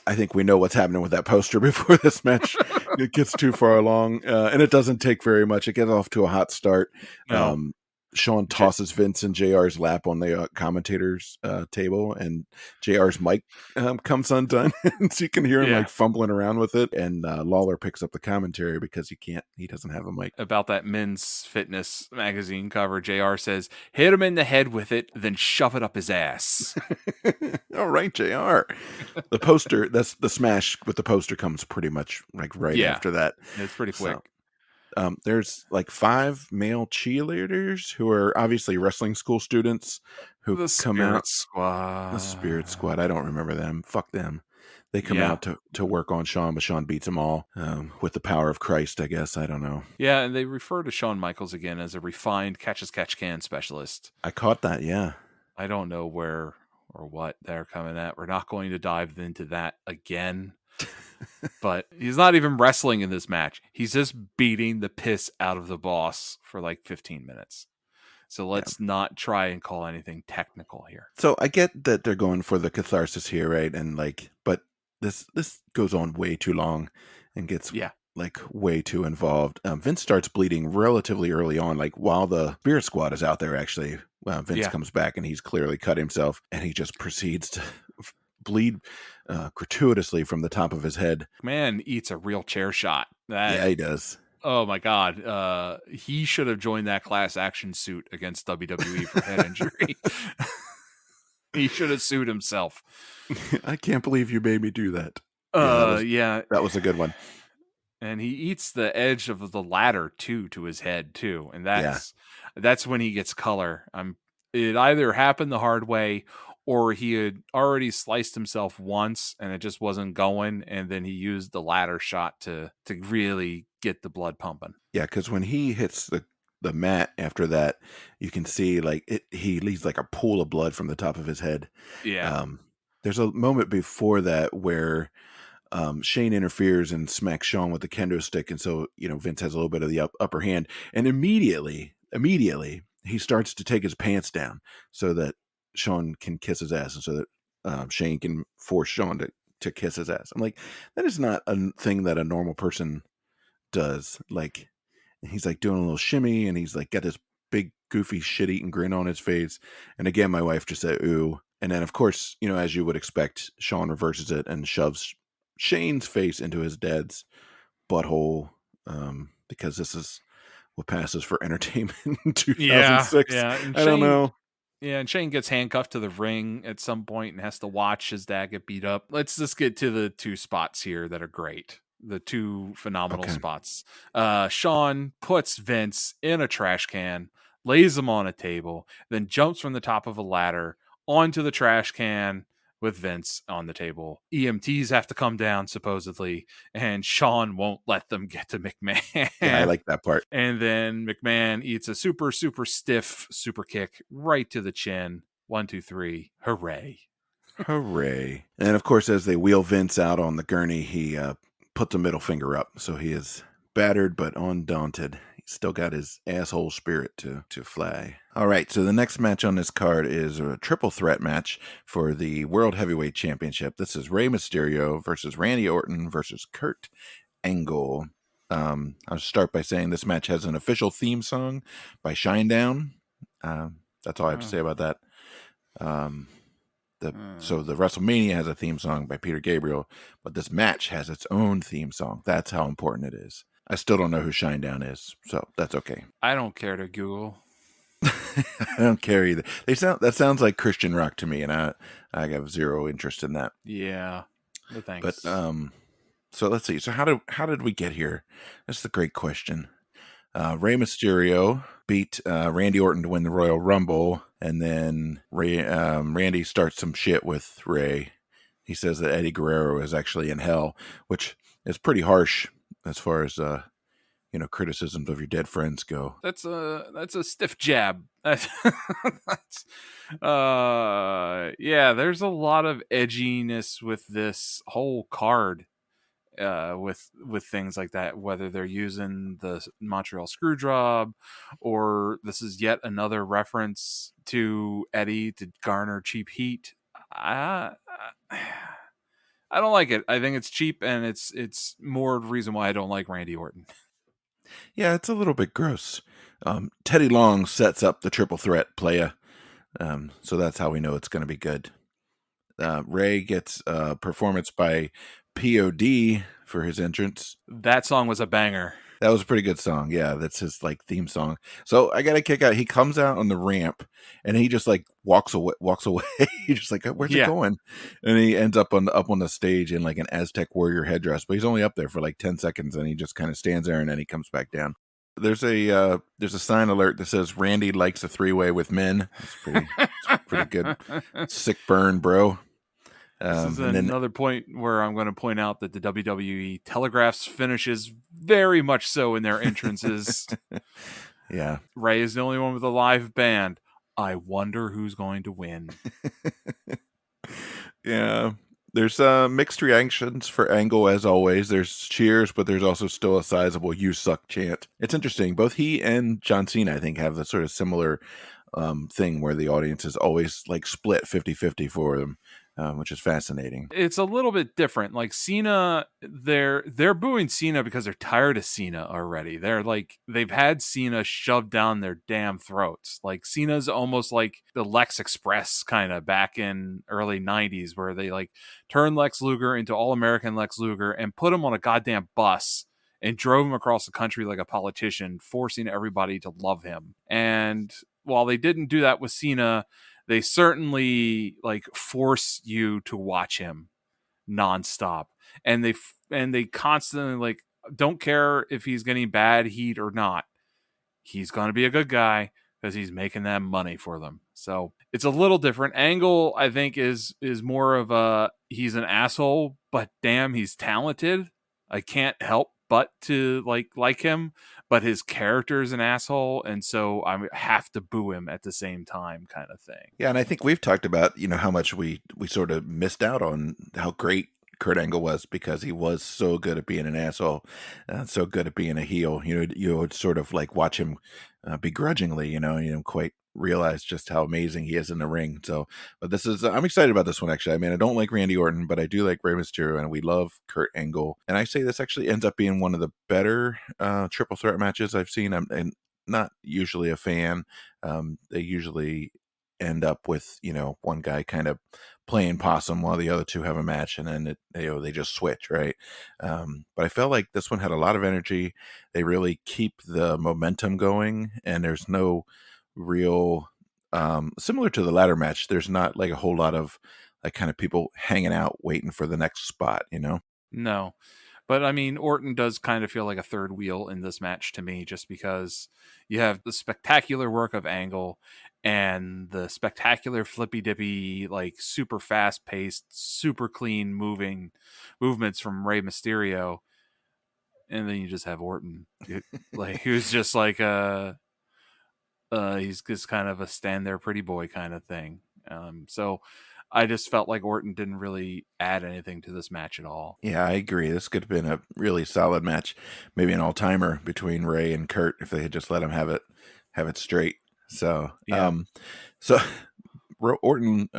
I think we know what's happening with that poster before this match it gets too far along, and it doesn't take very much. It gets off to a hot start. No. Sean tosses Vince in JR's lap on the commentator's table, and JR's mic comes undone, so you can hear him Yeah. like fumbling around with it. And Lawler picks up the commentary because he doesn't have a mic. About that men's fitness magazine cover, JR says, hit him in the head with it, then shove it up his ass. All right, JR. The poster, that's the smash with the poster comes pretty much like right Yeah. after that. It's pretty quick. So there's like 5 male cheerleaders who are obviously wrestling school students who The come Spirit out. Squad. The Spirit Squad. I don't remember them. Fuck them. they come Yeah. out to work on Shawn, but Shawn beats them all with the power of Christ, I guess. I don't know. Yeah, and they refer to Shawn Michaels again as a refined catch-as-catch-can specialist. I caught that, yeah. I don't know where or what they're coming at. We're not going to dive into that again. But he's not even wrestling in this match. He's just beating the piss out of the boss for like 15 minutes. So Yeah. let's not try and call anything technical here. So I get that they're going for the catharsis here, right? And like, but this goes on way too long and gets Yeah. like way too involved. Vince starts bleeding relatively early on, like while the Spirit Squad is out there. Actually, Vince Yeah. comes back and he's clearly cut himself, and he just proceeds to bleed gratuitously from the top of his head. Man eats a real chair shot. Yeah, he does. Oh my God. He should have joined that class action suit against WWE for head injury. He should have sued himself. I can't believe you made me do that. Yeah, that was a good one. And he eats the edge of the ladder too to his head too, and Yeah. that's when he gets color. It either happened the hard way, or he had already sliced himself once and it just wasn't going, and then he used the ladder shot to really get the blood pumping. Yeah, because when he hits the mat after that, you can see like he leaves like a pool of blood from the top of his head. Yeah, There's a moment before that where Shane interferes and smacks Shawn with the kendo stick, and so Vince has a little bit of the upper hand, and immediately he starts to take his pants down so that Shawn can kiss his ass, and so that Shane can force Shawn to kiss his ass. I'm like, that is not a thing that a normal person does. Like, he's like doing a little shimmy, and he's like got this big goofy shit-eating grin on his face. And again, my wife just said ooh, and then of course, as you would expect, Shawn reverses it and shoves Shane's face into his dad's butthole, because this is what passes for entertainment in yeah, 2006. yeah. And I don't know. Yeah, and Shane gets handcuffed to the ring at some point and has to watch his dad get beat up. Let's just get to the two spots here that are great. The two phenomenal Okay. spots. Shawn puts Vince in a trash can, lays him on a table, then jumps from the top of a ladder onto the trash can with Vince on the table. EMTs have to come down, supposedly, and Shawn won't let them get to Yeah, I McMahon. like that part. And then McMahon eats a super, super stiff super kick right to the chin. 1, 2, 3. Hooray. Hooray. And of course, as they wheel Vince out on the gurney, he puts a middle finger up. So he is battered but undaunted. He's still got his asshole spirit to fly. All right, so the next match on this card is a triple threat match for the World Heavyweight Championship. This is Rey Mysterio versus Randy Orton versus Kurt Angle. I'll start by saying this match has an official theme song by Shinedown. That's all I have to say about that. So the WrestleMania has a theme song by Peter Gabriel, but this match has its own theme song. That's how important it is. I still don't know who Shinedown is, so that's okay. I don't care to Google. I don't care either. That sounds like Christian rock to me, and I have zero interest in that. Yeah. No thanks. But so let's see. So how did we get here? That's the great question. Rey Mysterio beat Randy Orton to win the Royal Rumble, and then Randy starts some shit with Rey. He says that Eddie Guerrero is actually in hell, which is pretty harsh as far as criticisms of your dead friends go. That's a stiff jab. That's yeah, there's a lot of edginess with this whole card. With things like that, whether they're using the Montreal Screwjob, or this is yet another reference to Eddie to garner cheap heat. I don't like it. I think it's cheap, and it's more reason why I don't like Randy Orton. Yeah, it's a little bit gross. Teddy Long sets up the triple threat playa, so that's how we know it's going to be good. Ray gets a performance by POD for his entrance. That song was a banger. That was a pretty good song. Yeah, that's his theme song. So I got a kick out. He comes out on the ramp and he just walks away. He's just like, where's it going? And he ends up on the stage in like an Aztec warrior headdress, but he's only up there for like 10 seconds and he just kind of stands there and then he comes back down. There's a sign alert that says Randy likes a 3-way with men. It's pretty good. Sick burn, bro. This is And then another point where I'm going to point out that the WWE telegraphs finishes very much so in their entrances. yeah. Ray is the only one with a live band. I wonder who's going to win. Yeah. There's mixed reactions for Angle as always. There's cheers, but there's also still a sizable "You suck" chant. It's interesting. Both he and John Cena, I think, have the sort of similar thing where the audience is always like split 50-50 for them, which is fascinating. It's a little bit different. Like Cena, they're booing Cena because they're tired of Cena already. They're like they've had Cena shoved down their damn throats. Like Cena's almost like the Lex Express kind of back in early 90s where they like turned Lex Luger into all-American Lex Luger and put him on a goddamn bus and drove him across the country like a politician, forcing everybody to love him. And while they didn't do that with Cena, they certainly like force you to watch him nonstop, and they constantly like don't care if he's getting bad heat or not. He's going to be a good guy because he's making that money for them. So it's a little different. Angle, I think, is more of a he's an asshole, but damn, he's talented. I can't help but to like him, but his character is an asshole, and so I have to boo him at the same time, kind of thing. Yeah, and I think we've talked about, how much we sort of missed out on how great Kurt Angle was because he was so good at being an asshole, so good at being a heel. You would sort of like watch him begrudgingly, you don't quite realize just how amazing he is in the ring. So, but I'm excited about this one actually. I mean, I don't like Randy Orton, but I do like Rey Mysterio, and we love Kurt Angle. And I say this actually ends up being one of the better triple threat matches I've seen. And not usually a fan. They usually end up with one guy kind of playing possum while the other two have a match, and then they just switch, right? But I felt like this one had a lot of energy. They really keep the momentum going, and there's no real similar to the ladder match. There's not like a whole lot of like kind of people hanging out waiting for the next spot. No. But I mean, Orton does kind of feel like a third wheel in this match to me, just because you have the spectacular work of Angle and the spectacular flippy dippy, like super fast paced, super clean movements from Rey Mysterio. And then you just have Orton, like who's just like he's just kind of a stand there pretty boy kind of thing. So I just felt like Orton didn't really add anything to this match at all. Yeah, I agree. This could have been a really solid match, maybe an all-timer between Ray and Kurt if they had just let him have it straight. So, Yeah. so Orton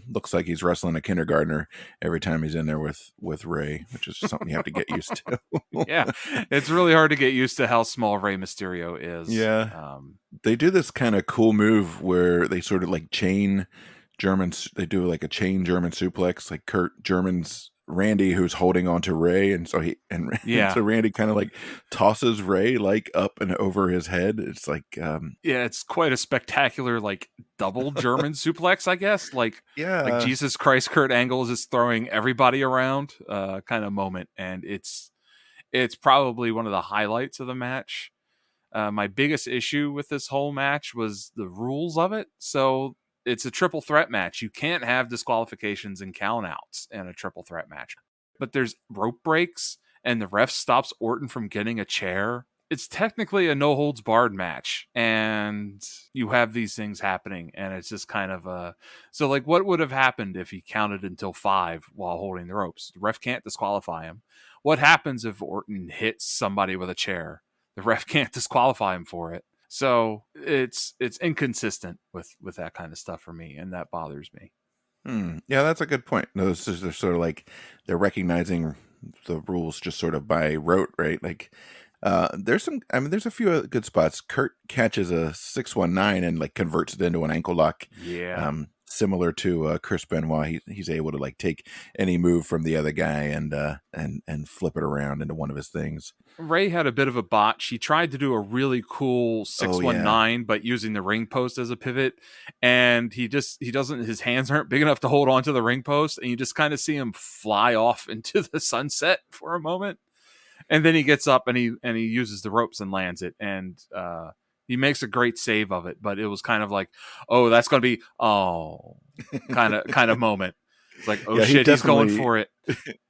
looks like he's wrestling a kindergartner every time he's in there with Ray, which is something you have to get used to. Yeah, it's really hard to get used to how small Rey Mysterio is. Yeah, they do this kind of cool move where they sort of like chain Germans. They do like a chain German suplex, like Kurt German's Randy, who's holding on to Ray, and so and Yeah. so Randy kind of like tosses Ray like up and over his head. It's like, Yeah, it's quite a spectacular like double German suplex, I guess. Like yeah, Jesus Christ, Kurt Angle is just throwing everybody around kind of moment, and it's probably one of the highlights of the match. My biggest issue with this whole match was the rules of it. So it's a triple threat match. You can't have disqualifications and countouts in a triple threat match. But there's rope breaks, and the ref stops Orton from getting a chair. It's technically a no holds barred match, and you have these things happening, and it's just kind of a so like what would have happened if he counted until 5 while holding the ropes? The ref can't disqualify him. What happens if Orton hits somebody with a chair? The ref can't disqualify him for it. So it's inconsistent with that kind of stuff for me, and that bothers me. Yeah, that's a good point. They're sort of like they're recognizing the rules just sort of by rote, right? Like, there's a few good spots. Kurt catches a 619 and like converts it into an ankle lock. Yeah. Similar to Chris Benoit, he's able to like take any move from the other guy and flip it around into one of his things. Ray had a bit of a botch. He tried to do a really cool Oh yeah, 619, but using the ring post as a pivot. And he doesn't, his hands aren't big enough to hold onto the ring post. And you just kind of see him fly off into the sunset for a moment. And then he gets up and he uses the ropes and lands it. And, he makes a great save of it, but it was kind of like, oh, that's going to be, kind of moment. It's like, oh Yeah, he shit, he's going definitely. for it.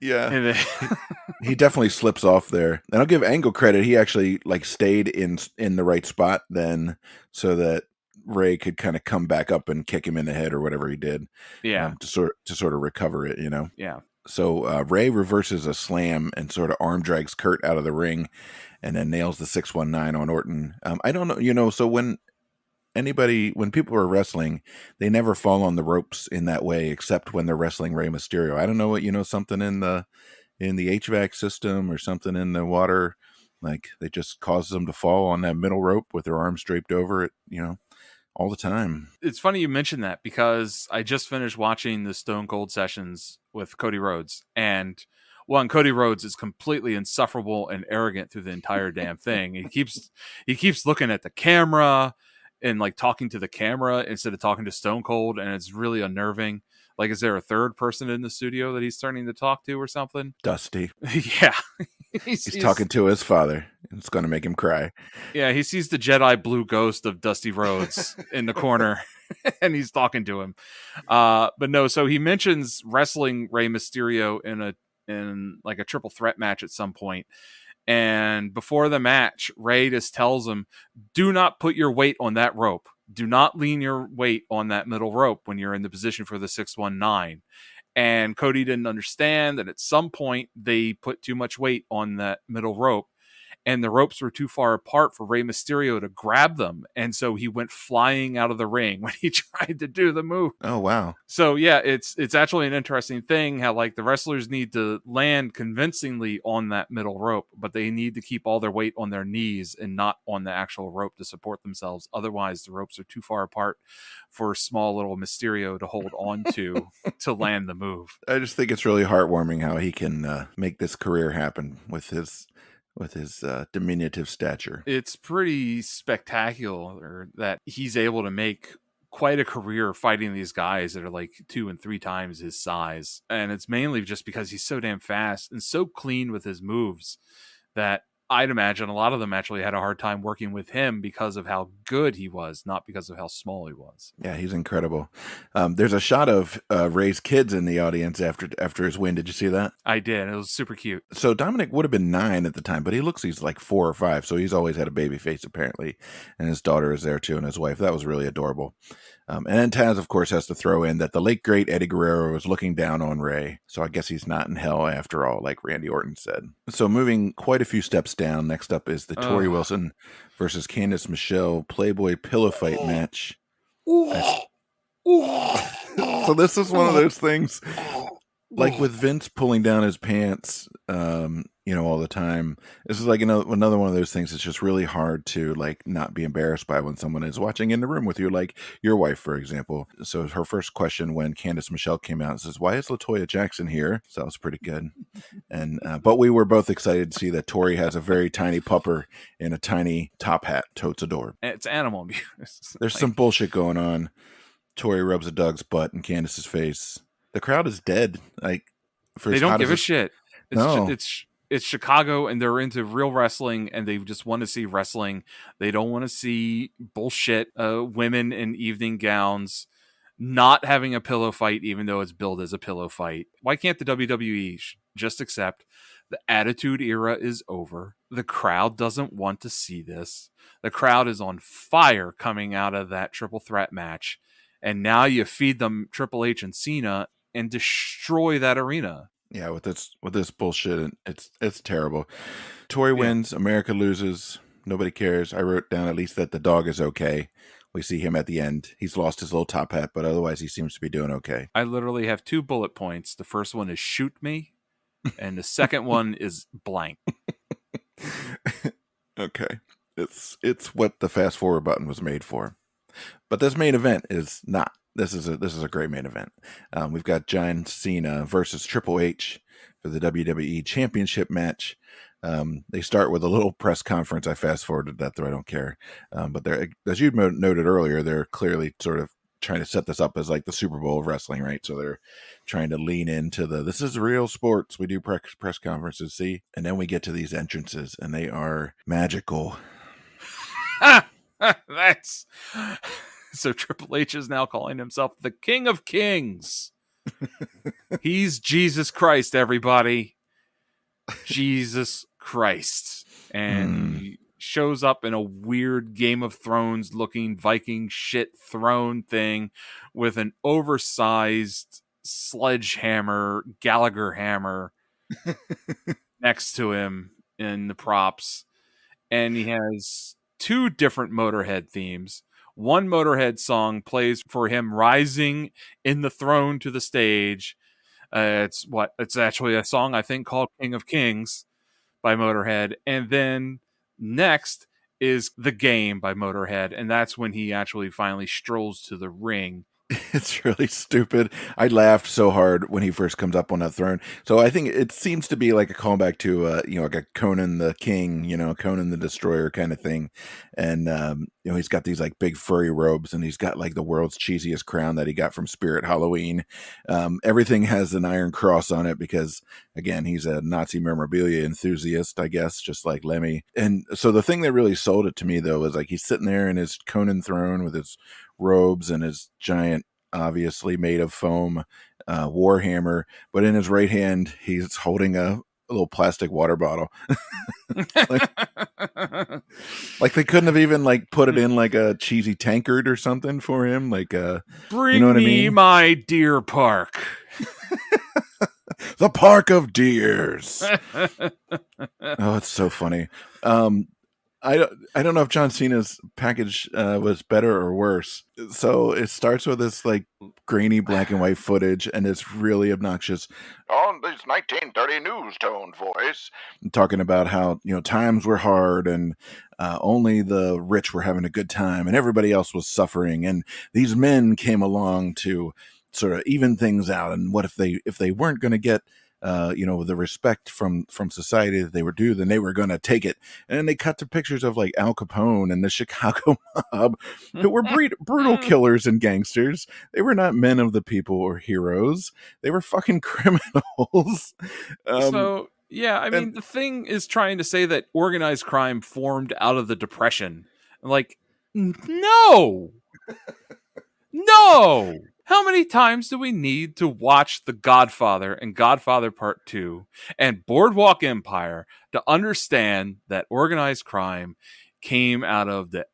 Yeah, And then, he definitely slips off there. And I'll give Angle credit. He actually like stayed in the right spot then, so that Ray could kind of come back up and kick him in the head or whatever he did, yeah, to sort of recover it. yeah. So Ray reverses a slam and sort of arm drags Kurt out of the ring, and then nails the 619 on Orton. I don't know, so when people are wrestling, they never fall on the ropes in that way, except when they're wrestling Rey Mysterio. I don't know what, something in the HVAC system or something in the water, like they just cause them to fall on that middle rope with their arms draped over it, all the time. It's funny you mentioned that because I just finished watching the Stone Cold sessions with Cody Rhodes, and one, Cody Rhodes is completely insufferable and arrogant through the entire damn thing. He keeps looking at the camera and like talking to the camera instead of talking to Stone Cold, and it's really unnerving. Like, is there a third person in the studio that he's starting to talk to or something? Dusty. Yeah, He's talking to his father. It's going to make him cry. yeah, he sees the Jedi blue ghost of Dusty Rhodes in the corner, and he's talking to him. But no, so he mentions wrestling Rey Mysterio in like a triple threat match at some point. And before the match, Rey just tells him, "Do not put your weight on that rope. Do not lean your weight on that middle rope when you're in the position for the 619." And Cody didn't understand that at some point they put too much weight on that middle rope, and the ropes were too far apart for Rey Mysterio to grab them. And so he went flying out of the ring when he tried to do the move. Oh, wow. So yeah, it's actually an interesting thing how like the wrestlers need to land convincingly on that middle rope, but they need to keep all their weight on their knees and not on the actual rope to support themselves. Otherwise, the ropes are too far apart for small little Mysterio to hold on to land the move. I just think it's really heartwarming how he can make this career happen with his diminutive stature. It's pretty spectacular that he's able to make quite a career fighting these guys that are like 2 and 3 times his size. And it's mainly just because he's so damn fast and so clean with his moves that I'd imagine a lot of them actually had a hard time working with him because of how good he was, not because of how small he was. Yeah, he's incredible. There's a shot of Ray's kids in the audience after his win. Did you see that? I did. It was super cute. So Dominic would have been 9 at the time, but he's like 4 or 5, so he's always had a baby face apparently, and his daughter is there too, and his wife. That was really adorable. And then Taz, of course, has to throw in that the late great Eddie Guerrero was looking down on Ray, so I guess he's not in hell after all, like Randy Orton said. So moving quite a few steps down, next up is the Tori Wilson versus Candice Michelle Playboy pillow fight match. So this is one of those things, like with Vince pulling down his pants, all the time. This is like another one of those things that's just really hard to like not be embarrassed by when someone is watching in the room with you, like your wife, for example. So her first question when Candice Michelle came out says, "Why is LaToya Jackson here?" So that was pretty good. And but we were both excited to see that Tori has a very tiny pupper in a tiny top hat, totes a door. It's animal abuse. There's some bullshit going on. Tori rubs a dog's butt in Candice's face. The crowd is dead. Like, they don't give a shit. No. It's Chicago, and they're into real wrestling, and they just want to see wrestling. They don't want to see bullshit women in evening gowns not having a pillow fight, even though it's billed as a pillow fight. Why can't the WWE just accept the Attitude Era is over? The crowd doesn't want to see this. The crowd is on fire coming out of that triple threat match, and now you feed them Triple H and Cena and destroy that arena. Yeah, with this bullshit, it's terrible. Tori wins, America loses, nobody cares. I wrote down at least that the dog is okay. We see him at the end. He's lost his little top hat, but otherwise he seems to be doing okay. I literally have 2 bullet points. The first one is shoot me, and the second one is blank. Okay. It's what the fast forward button was made for. But this main event is not. This is a great main event. We've got John Cena versus Triple H for the WWE Championship match. They start with a little press conference. I fast forwarded that, though I don't care. But they're, as you noted earlier, they're clearly sort of trying to set this up as like the Super Bowl of wrestling, right? So they're trying to lean into this is real sports. We do press conferences, see? And then we get to these entrances, and they are magical. That's... So Triple H is now calling himself the King of Kings. He's Jesus Christ, everybody. Jesus Christ. And Hmm. he shows up in a weird Game of Thrones looking Viking shit throne thing with an oversized sledgehammer, Gallagher hammer next to him in the props. And he has two different Motorhead themes. One Motorhead song plays for him rising in the throne to the stage. It's actually a song I think called King of Kings by Motorhead. And then next is The Game by Motorhead. And that's when he actually finally strolls to the ring. It's really stupid. I laughed so hard when he first comes up on that throne. So I think it seems to be like a callback to, like a Conan the King, Conan the Destroyer kind of thing. And, he's got these like big furry robes, and he's got like the world's cheesiest crown that he got from Spirit Halloween. Everything has an iron cross on it because, again, he's a Nazi memorabilia enthusiast, I guess, just like Lemmy. And so the thing that really sold it to me, though, was like he's sitting there in his Conan throne with his robes and his giant, obviously made of foam, warhammer, but in his right hand he's holding a little plastic water bottle. like, like they couldn't have even like put it in like a cheesy tankard or something for him, like you know Bring what I me mean? my deer park. The Park of Deers. Oh, it's so funny. um I don't know if John Cena's package was better or worse. So it starts with this like grainy black and white footage, and it's really obnoxious. On this 1930 news tone voice, talking about how times were hard, and only the rich were having a good time, and everybody else was suffering. And these men came along to sort of even things out. And what if they weren't going to get the respect from society that they were due, then they were going to take it. And then they cut to pictures of like Al Capone and the Chicago mob, who were brutal killers and gangsters. They were not men of the people or heroes. They were fucking criminals. um, So, yeah, I and mean, the thing is trying to say that organized crime formed out of the Depression. Like, no, no. How many times do we need to watch The Godfather and Godfather Part 2 and Boardwalk Empire to understand that organized crime came out of the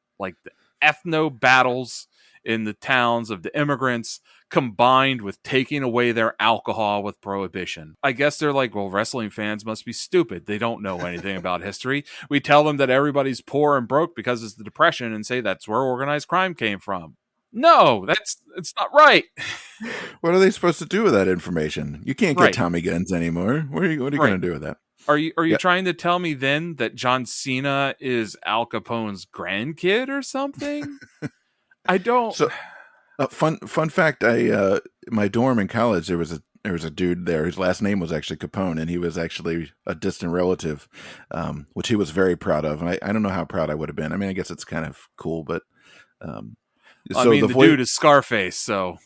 ethno battles in the towns of the immigrants combined with taking away their alcohol with prohibition? I guess they're like, well, wrestling fans must be stupid. They don't know anything about history. We tell them that everybody's poor and broke because it's the Depression and say that's where organized crime came from. No, it's not right. what are they supposed to do with that information? You can't get Right. Tommy guns anymore. What are you Right. going to do with that? Are you Yeah. trying to tell me then that John Cena is Al Capone's grandkid or something? I don't. So fun fact, I my dorm in college, there was a dude there. His last name was actually Capone, and he was actually a distant relative, which he was very proud of. And I don't know how proud I would have been. I mean, I guess it's kind of cool, but um, I so mean, the dude is Scarface, so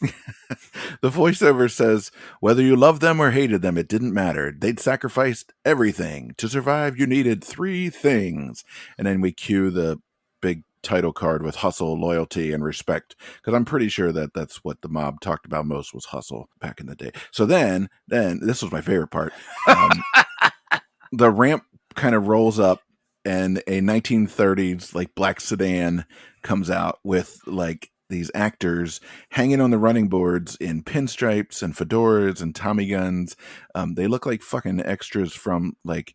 the voiceover says, whether you loved them or hated them, it didn't matter. They'd sacrificed everything. To survive, you needed three things. And then we cue the big title card with hustle, loyalty, and respect. Because I'm pretty sure that that's what the mob talked about most, was hustle back in the day. So then this was my favorite part. The ramp kind of rolls up, and a 1930s like black sedan comes out with like these actors hanging on the running boards in pinstripes and fedoras and Tommy guns. They look like fucking extras from like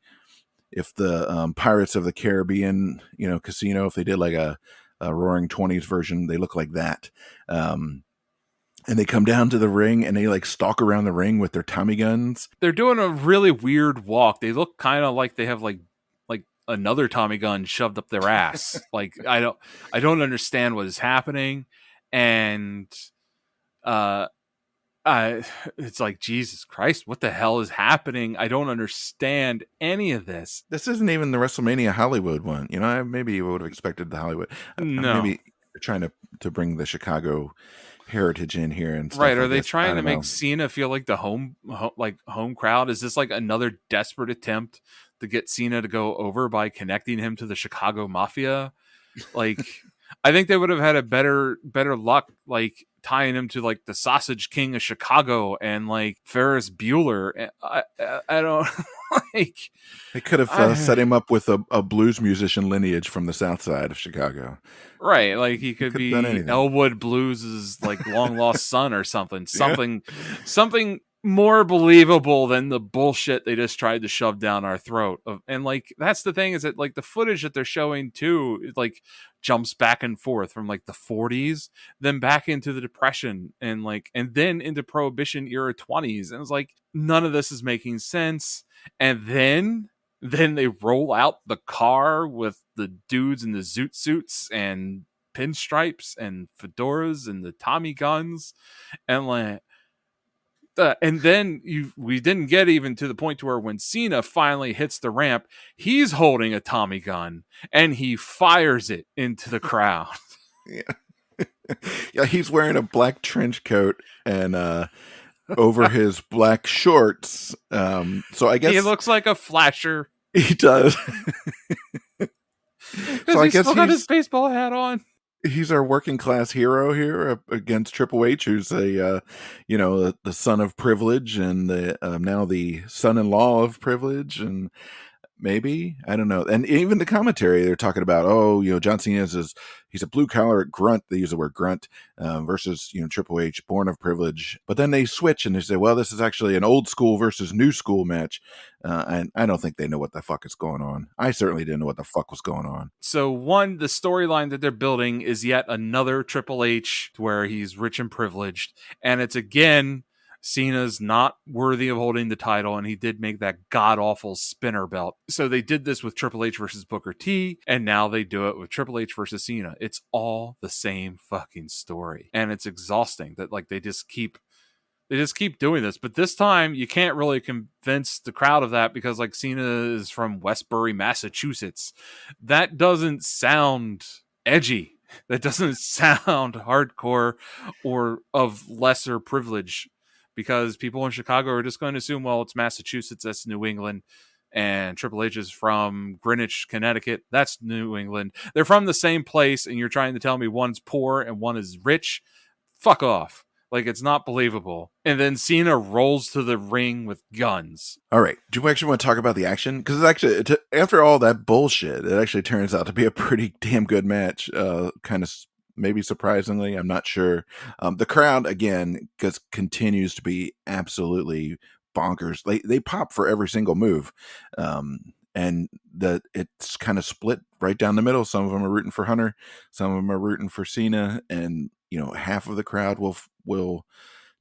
if the Pirates of the Caribbean, casino, if they did like a Roaring Twenties version, they look like that. And they come down to the ring and they like stalk around the ring with their Tommy guns. they're doing a really weird walk. They look kind of like they have like another Tommy gun shoved up their ass. Like I don't understand what is happening, and uh it's like, Jesus Christ, what the hell is happening? I don't understand any of this. This isn't even the WrestleMania Hollywood one. Maybe you would have expected the Hollywood. No. Maybe they're trying to bring the Chicago heritage in here and Right. stuff, Are I they guess. I trying to don't make know. Cena feel like the home crowd? Is this like another desperate attempt to get Cena to go over by connecting him to the Chicago Mafia? Like, I think they would have had a better luck like tying him to like the Sausage King of Chicago and like Ferris Bueller. I don't like. They could have set I, him up with a blues musician lineage from the South Side of Chicago. right, like he He could could have done be anything. Elwood Blues's like long lost son or something, Yeah. something more believable than the bullshit they just tried to shove down our throat. And like that's the thing is that like the footage that they're showing too, it like jumps back and forth from like the 40s, then back into the Depression, and then into Prohibition era 20s, and it's like none of this is making sense. And then they roll out the car with the dudes in the zoot suits and pinstripes and fedoras and the Tommy guns, and like and then we didn't get even to the point to where when Cena finally hits the ramp, he's holding a Tommy gun and he fires it into the crowd. Yeah. Yeah, he's wearing a black trench coat and over his black shorts. So I He guess looks like a flasher he does. So because I he's guess still got his baseball hat on. he's our working class hero here against Triple H, who's the son of privilege and the now the son-in-law of privilege, and maybe I don't know. And even the commentary, they're talking about, John Cena he's a blue collar grunt. They use the word grunt versus Triple H, born of privilege. But then they switch and they say, well, this is actually an old school versus new school match. And I don't think they know what the fuck is going on. I certainly didn't know what the fuck was going on. So one, the storyline that they're building is yet another Triple H where he's rich and privileged, and it's again Cena's not worthy of holding the title, and he did make that god awful spinner belt. So they did this with Triple H versus Booker T, and now they do it with Triple H versus Cena. It's all the same fucking story, and it's exhausting that like they just keep doing this. But this time you can't really convince the crowd of that because like Cena is from Westbury, Massachusetts. That doesn't sound edgy. That doesn't sound hardcore or of lesser privilege, because people in Chicago are just going to assume, well, it's Massachusetts, that's New England, and Triple H is from Greenwich, Connecticut, that's New England. They're from the same place, and you're trying to tell me one's poor and one is rich? Fuck off. Like, it's not believable. And then Cena rolls to the ring with guns. All right. Do you actually want to talk about the action? Because it's actually, after all that bullshit, it actually turns out to be a pretty damn good match. Kind of maybe surprisingly, I'm not sure. The crowd, again, continues to be absolutely bonkers. They pop for every single move. And it's kind of split right down the middle. Some of them are rooting for Hunter. Some of them are rooting for Cena. And, half of the crowd will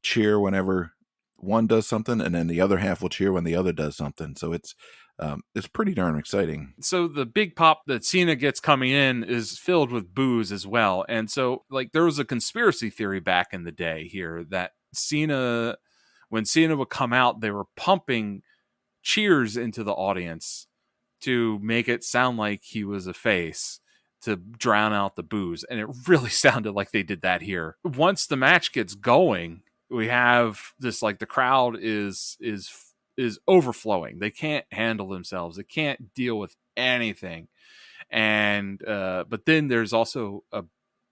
cheer whenever one does something, and then the other half will cheer when the other does something. So it's pretty darn exciting. So the big pop that Cena gets coming in is filled with booze as well. And so like there was a conspiracy theory back in the day here that when Cena would come out, they were pumping cheers into the audience to make it sound like he was a face, to drown out the booze. And it really sounded like they did that here. Once the match gets going, we have this, like, the crowd is overflowing. They can't handle themselves. They can't deal with anything. And but then there's also a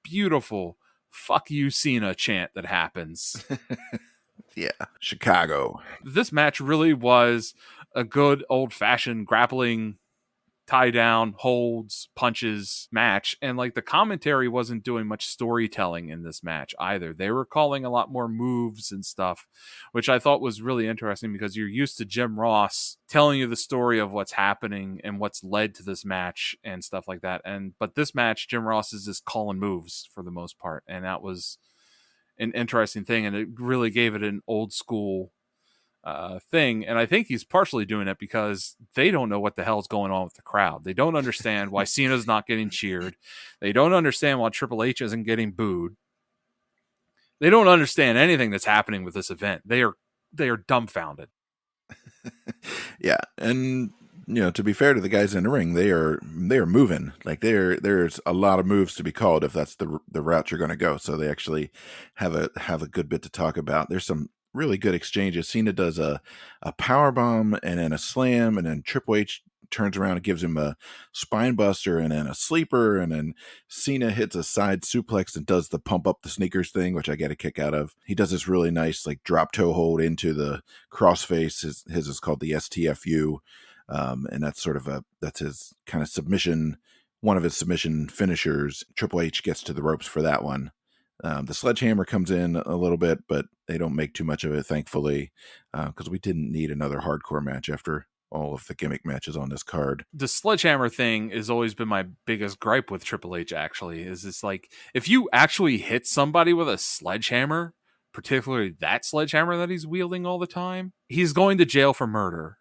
beautiful "fuck you, Cena" chant that happens. Yeah, Chicago. This match really was a good old-fashioned grappling, tie down, holds, punches match. And like the commentary wasn't doing much storytelling in this match either. They were calling a lot more moves and stuff, which I thought was really interesting because you're used to Jim Ross telling you the story of what's happening and what's led to this match and stuff like that. But this match, Jim Ross is just calling moves for the most part. And that was an interesting thing. And it really gave it an old school thing. And I think he's partially doing it because they don't know what the hell's going on with the crowd. They don't understand why Cena's not getting cheered. They don't understand why Triple H isn't getting booed. They don't understand anything that's happening with this event. They are dumbfounded. Yeah, and to be fair to the guys in the ring, they are moving. Like there's a lot of moves to be called if that's the route you're going to go. So they actually have a good bit to talk about. There's some really good exchanges. Cena does a power bomb and then a slam, and then Triple H turns around and gives him a spine buster and then a sleeper, and then Cena hits a side suplex and does the pump up the sneakers thing, which I get a kick out of. He does this really nice like drop toe hold into the crossface. His is called the STFU, and that's his kind of submission, one of his submission finishers. Triple H gets to the ropes for that one. The sledgehammer comes in a little bit, but they don't make too much of it, thankfully, because we didn't need another hardcore match after all of the gimmick matches on this card. The sledgehammer thing has always been my biggest gripe with Triple H, actually, is it's like, if you actually hit somebody with a sledgehammer, particularly that sledgehammer that he's wielding all the time, he's going to jail for murder.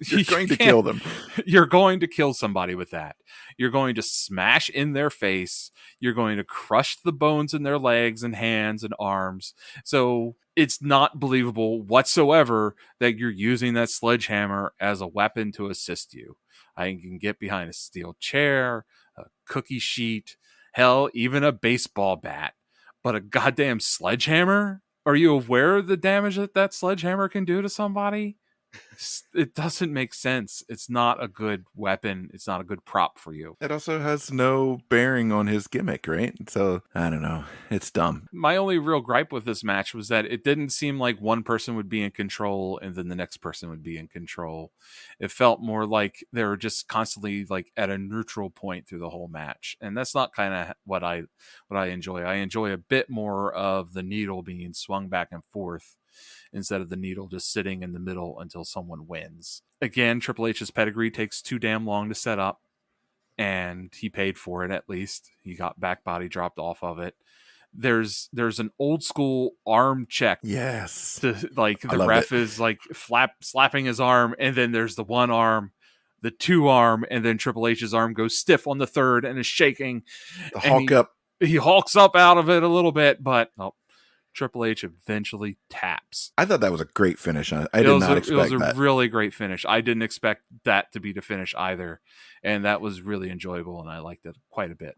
You're going to kill them. You're going to kill somebody with that. You're going to smash in their face. You're going to crush the bones in their legs and hands and arms. So it's not believable whatsoever that you're using that sledgehammer as a weapon to assist you. I can get behind a steel chair, a cookie sheet, hell, even a baseball bat. But a goddamn sledgehammer? Are you aware of the damage that sledgehammer can do to somebody? It doesn't make sense. It's not a good weapon. It's not a good prop for you. It also has no bearing on his gimmick, right? So, I don't know. It's dumb. My only real gripe with this match was that it didn't seem like one person would be in control and then the next person would be in control. It felt more like they were just constantly like at a neutral point through the whole match. And that's not kind of what I enjoy. I enjoy a bit more of the needle being swung back and forth instead of the needle just sitting in the middle until someone wins. Again, Triple H's pedigree takes too damn long to set up, and he paid for it at least. He got back body dropped off of it. There's an old school arm check. Yes. To, like the ref is like slapping his arm, and then there's the one arm, the two arm, and then Triple H's arm goes stiff on the third and is shaking. The Hulk up. He hulks up out of it a little bit, but Triple H eventually taps. I thought that was a great finish. I did not expect that. It was a really great finish. I didn't expect that to be the finish either. And that was really enjoyable, and I liked it quite a bit.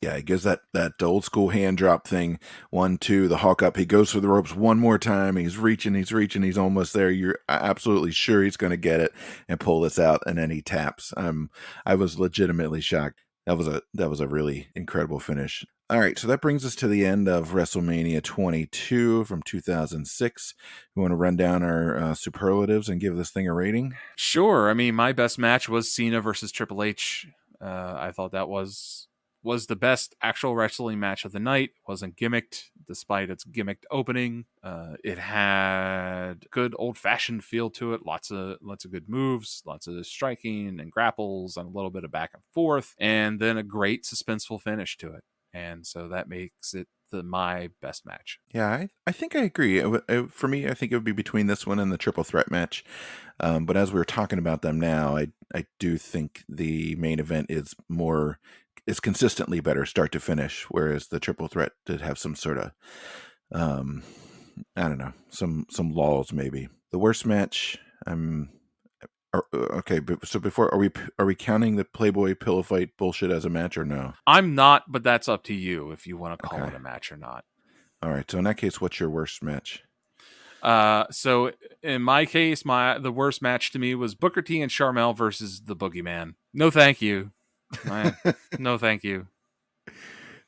Yeah, he gives that old school hand drop thing. 1, 2, the Hawk up. He goes for the ropes one more time. He's reaching. He's almost there. You're absolutely sure he's going to get it and pull this out, and then he taps. I was legitimately shocked. That was a really incredible finish. All right, so that brings us to the end of WrestleMania 22 from 2006. We want to run down our superlatives and give this thing a rating? Sure. I mean, my best match was Cena versus Triple H. I thought that was the best actual wrestling match of the night. It wasn't gimmicked, despite its gimmicked opening. It had good old-fashioned feel to it. Lots of good moves, lots of striking and grapples, and a little bit of back and forth, and then a great suspenseful finish to it. And so that makes it my best match. Yeah, I think I agree. For me, I think it would be between this one and the triple threat match. But as we were talking about them now, I do think the main event is consistently better start to finish, whereas the triple threat did have some sort of, I don't know, some lulls maybe. The worst match, okay, so before, are we counting the Playboy pillow fight bullshit as a match or no? I'm not, but that's up to you if you want to call it a match or not. All right, so in that case, what's your worst match? So in my case, the worst match to me was Booker T and Sharmell versus the Boogeyman. No, thank you. No, thank you.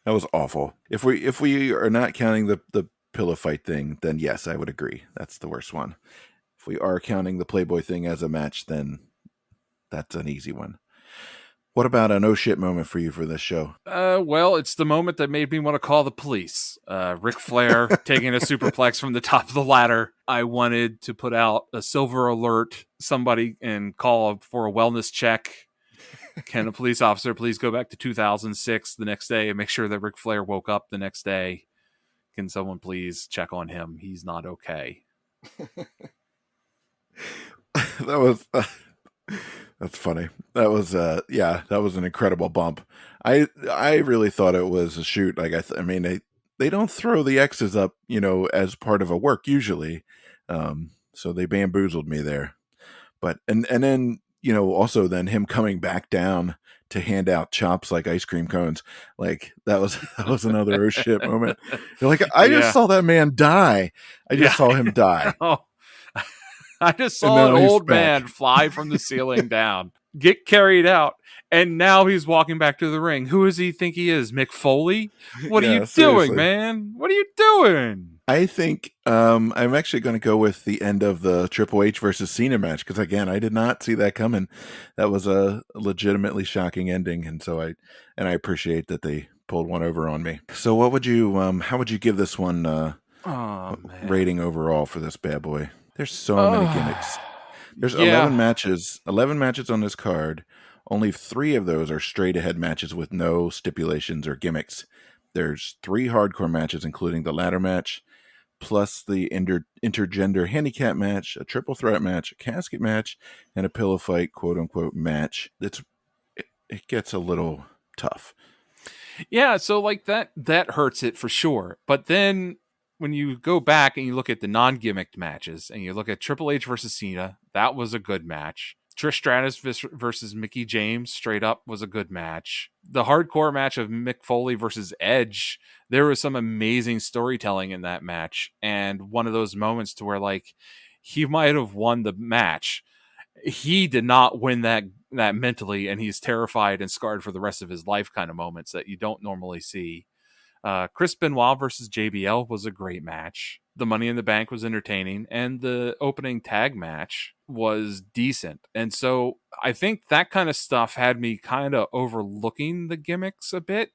That was awful. If we are not counting the pillow fight thing, then yes, I would agree. That's the worst one. If we are counting the Playboy thing as a match, then that's an easy one. What about an oh shit moment for you for this show? Well, it's the moment that made me want to call the police. Ric Flair taking a superplex from the top of the ladder. I wanted to put out a silver alert, somebody, and call for a wellness check. Can a police officer please go back to 2006 the next day and make sure that Ric Flair woke up the next day? Can someone please check on him? He's not okay. That's funny. That was that was an incredible bump. I really thought it was a shoot. Like I mean they don't throw the X's up, as part of a work usually. So they bamboozled me there. But and then, also then him coming back down to hand out chops like ice cream cones. Like that was another oh shit moment. You're like, I just saw that man die. I just saw him die. I just saw an old man fly from the ceiling down. get carried out, and now he's walking back to the ring. Who does he think he is, Mick Foley? What are you Yeah, doing, seriously. man? What are you doing? I think I'm actually going to go with the end of the Triple H versus Cena match because again, I did not see that coming. That was a legitimately shocking ending, and I appreciate that they pulled one over on me. So, what would you how would you give this one Oh man. rating overall for this bad boy? There's so many gimmicks. There's Yeah. 11 matches on this card. Only 3 of those are straight ahead matches with no stipulations or gimmicks. There's 3 hardcore matches, including the ladder match, plus the intergender handicap match, a triple threat match, a casket match, and a pillow fight, quote unquote, match. It gets a little tough. Yeah, so like that hurts it for sure. But then when you go back and you look at the non-gimmicked matches and you look at Triple H versus Cena, that was a good match. Trish Stratus versus Mickey James straight up was a good match. The hardcore match of Mick Foley versus Edge, there was some amazing storytelling in that match, and one of those moments to where like he might have won the match, he did not win that mentally, and he's terrified and scarred for the rest of his life kind of moments that you don't normally see. Chris Benoit versus JBL was a great match. The Money in the Bank was entertaining, and the opening tag match was decent. And so I think that kind of stuff had me kind of overlooking the gimmicks a bit,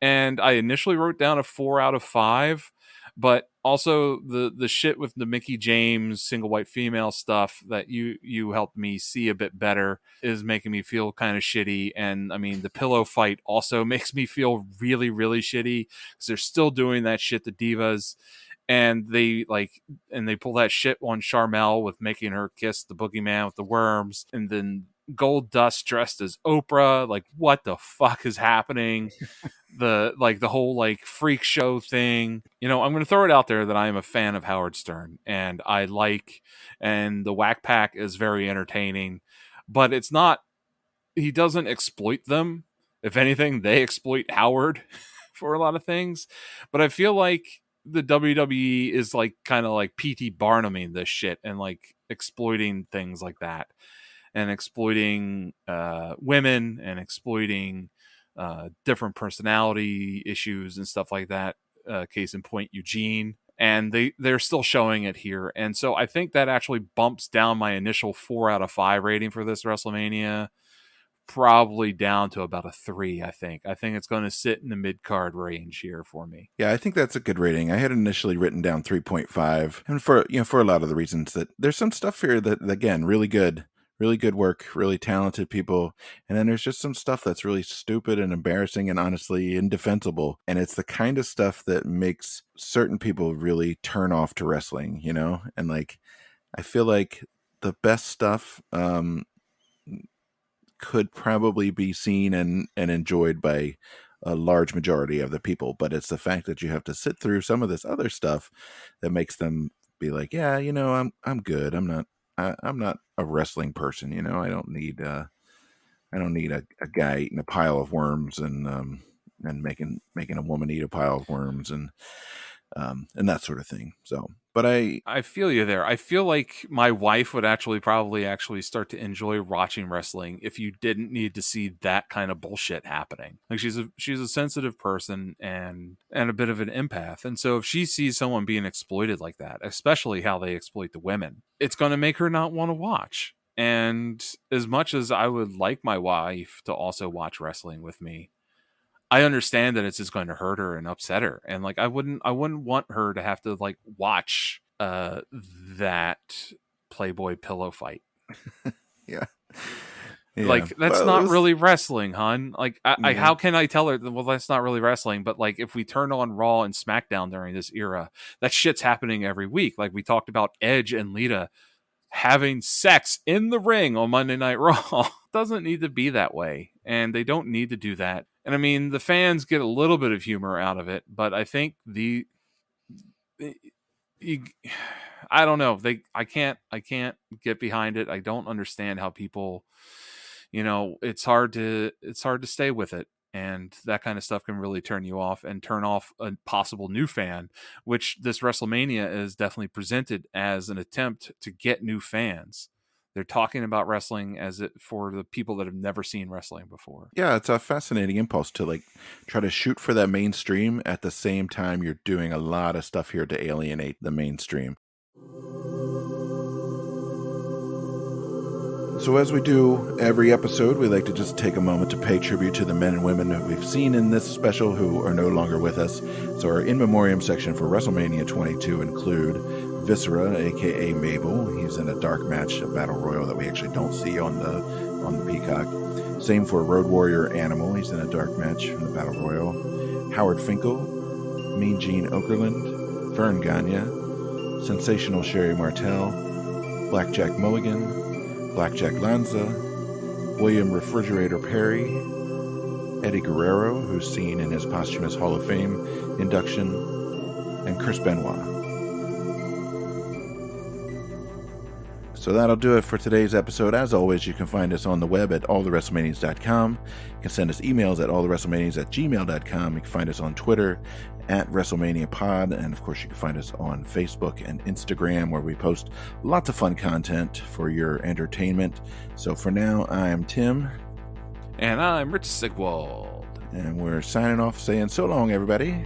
and I initially wrote down a 4 out of 5, but also the shit with the Mickey James single white female stuff that you helped me see a bit better is making me feel kind of shitty. And I mean, the pillow fight also makes me feel really really shitty because they're still doing that shit to divas, and they pull that shit on Charmel with making her kiss the boogeyman with the worms, and then Gold Dust dressed as Oprah. Like, what the fuck is happening? The whole like freak show thing. I'm going to throw it out there that I am a fan of Howard Stern, and and the Whack Pack is very entertaining, but it's not. He doesn't exploit them. If anything, they exploit Howard for a lot of things. But I feel like the WWE is like kind of like PT Barnuming this shit and like exploiting things like that, and exploiting women, and exploiting different personality issues and stuff like that. Case in point, Eugene. And they're still showing it here, and so I think that actually bumps down my initial 4 out of 5 rating for this WrestleMania, probably down to about a 3. I think it's going to sit in the mid card range here for me. Yeah, I think that's a good rating. I had initially written down 3.5, and for a lot of the reasons that there's some stuff here that again really good work, really talented people, and then there's just some stuff that's really stupid and embarrassing and honestly indefensible. And it's the kind of stuff that makes certain people really turn off to wrestling, And like I feel like the best stuff could probably be seen and enjoyed by a large majority of the people, but it's the fact that you have to sit through some of this other stuff that makes them be like, yeah, I'm good. I'm not a wrestling person, I don't need a guy eating a pile of worms and making a woman eat a pile of worms and that sort of thing. So, but I feel you there. I feel like my wife would probably start to enjoy watching wrestling if you didn't need to see that kind of bullshit happening. Like, she's a sensitive person and a bit of an empath. And so if she sees someone being exploited like that, especially how they exploit the women, it's going to make her not want to watch. And as much as I would like my wife to also watch wrestling with me, I understand that it's just going to hurt her and upset her. And like I wouldn't want her to have to like watch that Playboy pillow fight. yeah, yeah, Like, that's well, it not was, really wrestling, hon. Like, I yeah. how can I tell her that, well, that's not really wrestling? But like, if we turn on Raw and SmackDown during this era, that shit's happening every week. Like, we talked about Edge and Lita having sex in the ring on Monday Night Raw. Doesn't need to be that way, and they don't need to do that. And I mean, the fans get a little bit of humor out of it, but I think you, I don't know. I can't get behind it. I don't understand how people, it's hard to stay with it. And that kind of stuff can really turn you off and turn off a possible new fan, which this WrestleMania is definitely presented as an attempt to get new fans. they're talking about wrestling as it for the people that have never seen wrestling before. Yeah, it's a fascinating impulse to like try to shoot for that mainstream at the same time you're doing a lot of stuff here to alienate the mainstream. So as we do every episode, we like to just take a moment to pay tribute to the men and women that we've seen in this special who are no longer with us. So our in memoriam section for WrestleMania 22 include Viscera, aka Mabel. He's in a dark match, a battle royal that we actually don't see on the Peacock. Same for Road Warrior Animal. He's in a dark match from the battle royal. Howard Finkel, Mean Gene Okerlund, Vern Gagne, Sensational Sherry Martel, Blackjack Mulligan, Blackjack Lanza, William Refrigerator Perry, Eddie Guerrero, who's seen in his posthumous Hall of Fame induction, and Chris Benoit. So that'll do it for today's episode. As always, you can find us on the web at allthewrestlemanias.com. You can send us emails at allthewrestlemanias@gmail.com. You can find us on Twitter at WrestleManiaPod. And of course, you can find us on Facebook and Instagram, where we post lots of fun content for your entertainment. So for now, I am Tim. And I'm Rich Sigwald. And we're signing off saying so long, everybody.